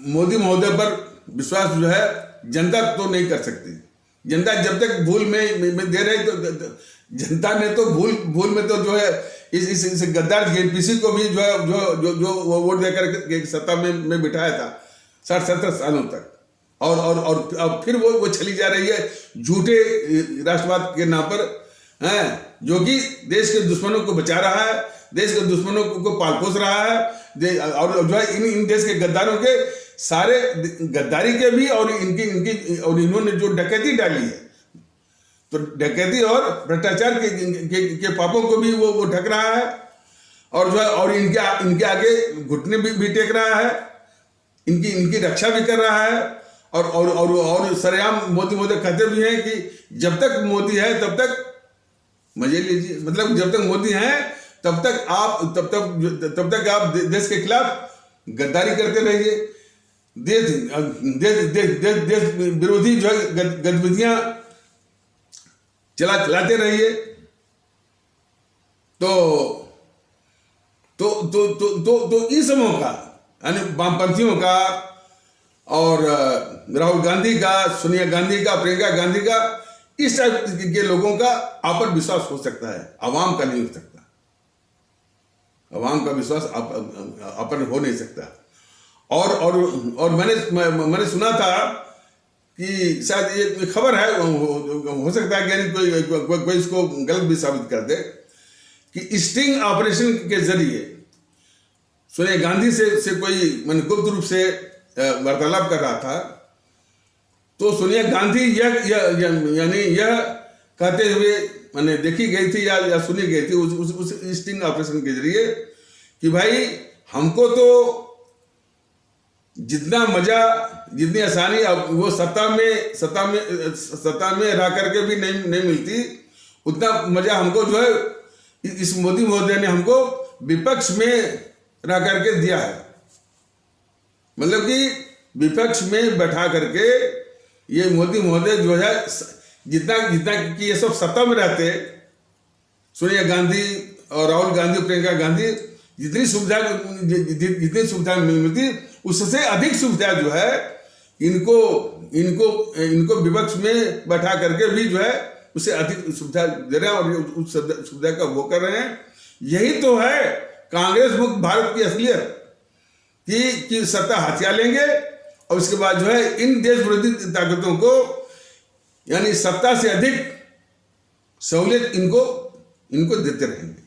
मोदी महोदय पर विश्वास जो है जनता तो नहीं कर सकती। जनता जब तक भूल में दे रही, तो जनता ने तो भूल में तो जो है इस गद्दार जेएनपीसी को भी जो वोट देकर के सत्ता में बिठाया था 60-70 सालों तक, और फिर वो चली जा रही है झूठे राष्ट्रवाद के नाम पर, हैं, जो कि देश के दुश्मनों को बचा रहा है, देश के दुश्मनों को पाल पोस रहा है, और जो है इन देश के गद्दारों के सारे गद्दारी के भी और इन्होंने जो डकैती डाली है, तो डकैती और भ्रष्टाचार के पापों को भी वो ढक रहा है, और जो है और इनके आगे घुटने भी टेक रहा है, इनकी रक्षा भी कर रहा है। और सरेआम मोदी कहते भी हैं कि जब तक मोदी है तब तक मजे लीजिए, मतलब जब तक मोदी हैं तब तक आप देश के खिलाफ गद्दारी करते रहिए, देश विरोधी जो है गतिविधियां चलाते रहिए। तो इस समूह का यानी वामपंथियों का और राहुल गांधी का, सोनिया गांधी का, प्रियंका गांधी का, इस टाइप के लोगों का आप पर विश्वास हो सकता है, आवाम का नहीं हो सकता। आवाम का विश्वास आप पर हो नहीं सकता। और मैंने सुना था कि शायद ये खबर है, हो सकता है कि कोई इसको गलत भी साबित कर दे, कि स्टिंग ऑपरेशन के जरिए सोनिया गांधी से कोई मैंने गुप्त रूप से वार्तालाप कर रहा था, तो सोनिया गांधी यानी यह कहते हुए मैंने देखी गई थी या सुनी गई थी उस स्टिंग ऑपरेशन के जरिए कि भाई हमको तो जितना मजा, जितनी आसानी अब वो सत्ता में रह करके भी नहीं मिलती, उतना मजा हमको जो है इस मोदी महोदय ने हमको विपक्ष में रह करके दिया है। मतलब कि विपक्ष में बैठा करके ये मोदी महोदय जो है जितना कि ये सब सत्ता में रहते, सोनिया गांधी और राहुल गांधी, प्रियंका गांधी, जितनी सुविधा मिलती उससे अधिक सुविधा जो है इनको विपक्ष में बैठा करके भी जो है उससे अधिक सुविधा दे रहे हैं और उस सुविधा का वो कर रहे हैं। यही तो है कांग्रेस मुक्त भारत की असलियत कि सत्ता हथिया लेंगे और उसके बाद जो है इन देश विरोधी ताकतों को यानी सत्ता से अधिक सहूलियत इनको देते रहेंगे।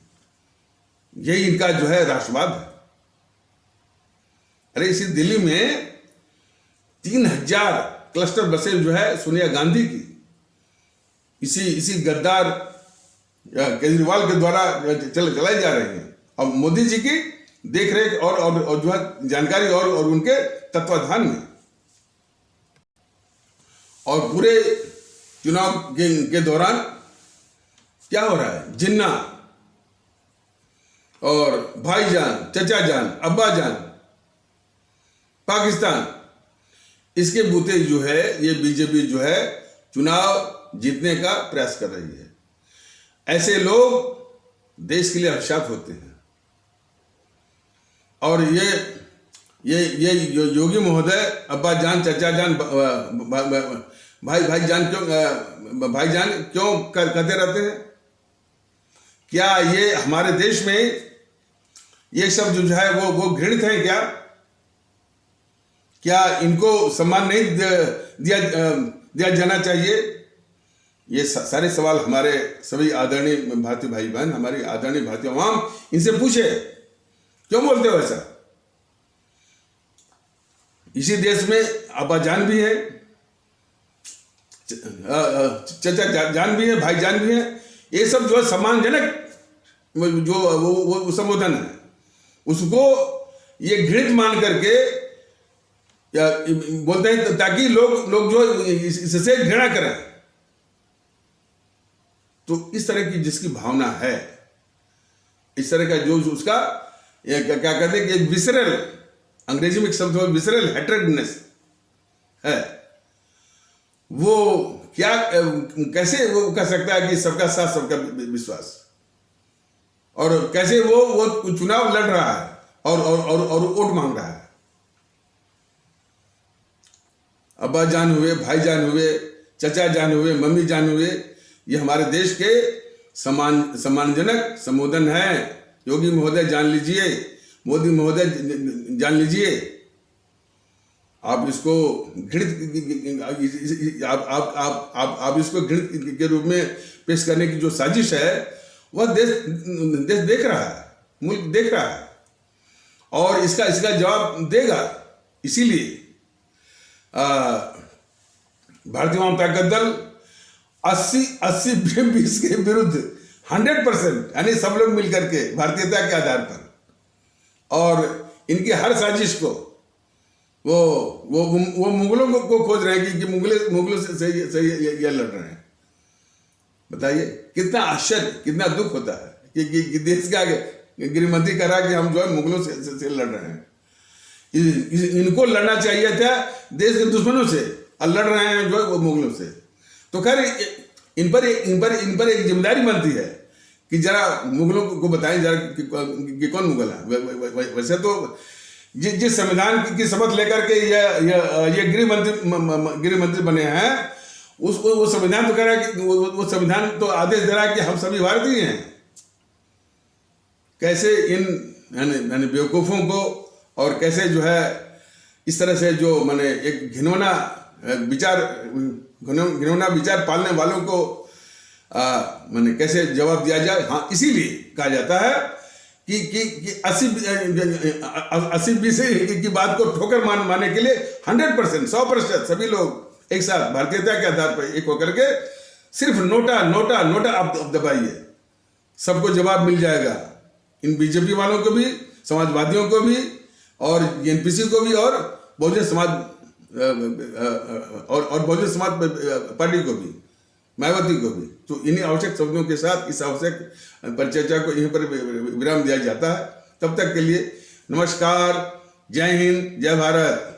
यही इनका जो है राष्ट्रवाद है। अरे इसी दिल्ली में 3000 क्लस्टर बसें जो है सोनिया गांधी की इसी गद्दार केजरीवाल के द्वारा चलाई जा रही हैं और मोदी जी की देखरेख और जो है जानकारी और उनके तत्वाधान में। और पूरे चुनाव के दौरान क्या हो रहा है, जिन्ना और भाईजान, चचा जान, अब्बा जान, पाकिस्तान, इसके बूते जो है ये बीजेपी जो है चुनाव जीतने का प्रयास कर रही है। ऐसे लोग देश के लिए अभिशाप होते हैं। और ये योगी महोदय अब्बा जान, चचा जान, भाईजान क्यों कहते रहते हैं? क्या ये हमारे देश में ये सब जो है वो घृणित है क्या इनको सम्मान नहीं दिया जाना चाहिए? ये सारे सवाल हमारे सभी आदरणीय भारतीय भाई बहन, हमारी आदरणीय भारतीय अवाम इनसे पूछे, क्यों बोलते हो ऐसा? इसी देश में अब्बा जान भी है, चचा जान भी है, भाई जान भी है। ये सब जो है सम्मानजनक जो वो संबोधन है, उसको ये घृणित मान करके या बोलते हैं ताकि लोग जो इससे घृणा करें। तो इस तरह की जिसकी भावना है, इस तरह का जो उसका क्या कहते हैं कि विसरल, अंग्रेजी में एक शब्द है विसरल हेट्रेडनेस है, वो क्या कैसे वो कह सकता है कि सबका साथ सबका विश्वास, और कैसे वो चुनाव लड़ रहा है और वोट मांग रहा है। अब्बा जान हुए, भाई जान हुए, चचा जान हुए, मम्मी जान हुए, ये हमारे देश के सम्मानजनक संबोधन है। योगी महोदय जान लीजिए, मोदी महोदय जान लीजिए, आप इसको घृणित आप इसको घृणित के रूप में पेश करने की जो साजिश है वह देश देख रहा है, मुल्क देख रहा है और इसका जवाब देगा। इसीलिए भारतीय जनता दल 80-20 के विरुद्ध 100% यानी सब लोग मिलकर के भारतीयता के आधार पर और इनकी हर साजिश को वो मुगलों को खोज रहे हैं कि मुगलों से ये लड़ रहे हैं। बताइए कितना आश्चर्य, कितना दुख होता है कि देश का गृह मंत्री कह रहा है कि हम जो है मुगलों से लड़ रहे हैं। इनको लड़ना चाहिए था देश के दुश्मनों से और लड़ रहे हैं जो है वो मुगलों से। तो खैर इन पर एक जिम्मेदारी बनती है कि जरा मुगलों को बताएं जरा कि कौन मुगल है। वैसे तो जिस संविधान की शपथ लेकर के ये गृह मंत्री बने हैं, वो संविधान तो कह रहा है कि वो संविधान तो आदेश दे रहा है कि हम सभी भारतीय हैं। कैसे इन यानी बेवकूफ़ों को और कैसे जो है इस तरह से जो माने एक घिनौना विचार पालने वालों को मैंने कैसे जवाब दिया जाए। हाँ, इसीलिए कहा जाता है कि 80-20 की बात को ठोकर मानने के लिए 100%, 100% सभी लोग एक साथ भारतीयता के आधार पर एक होकर के सिर्फ नोटा नोटा नोटा आप दबाइए, सबको जवाब मिल जाएगा। इन बीजेपी वालों को भी, समाजवादियों को भी, और एनपीसी को भी, और बहुजन समाज और बहुजन समाज पार्टी को भी, मायावती को भी। तो इन्हीं आवश्यक शब्दों के साथ इस आवश्यक परिचर्चा को यहीं पर विराम दिया जाता है। तब तक के लिए नमस्कार, जय हिंद, जय भारत।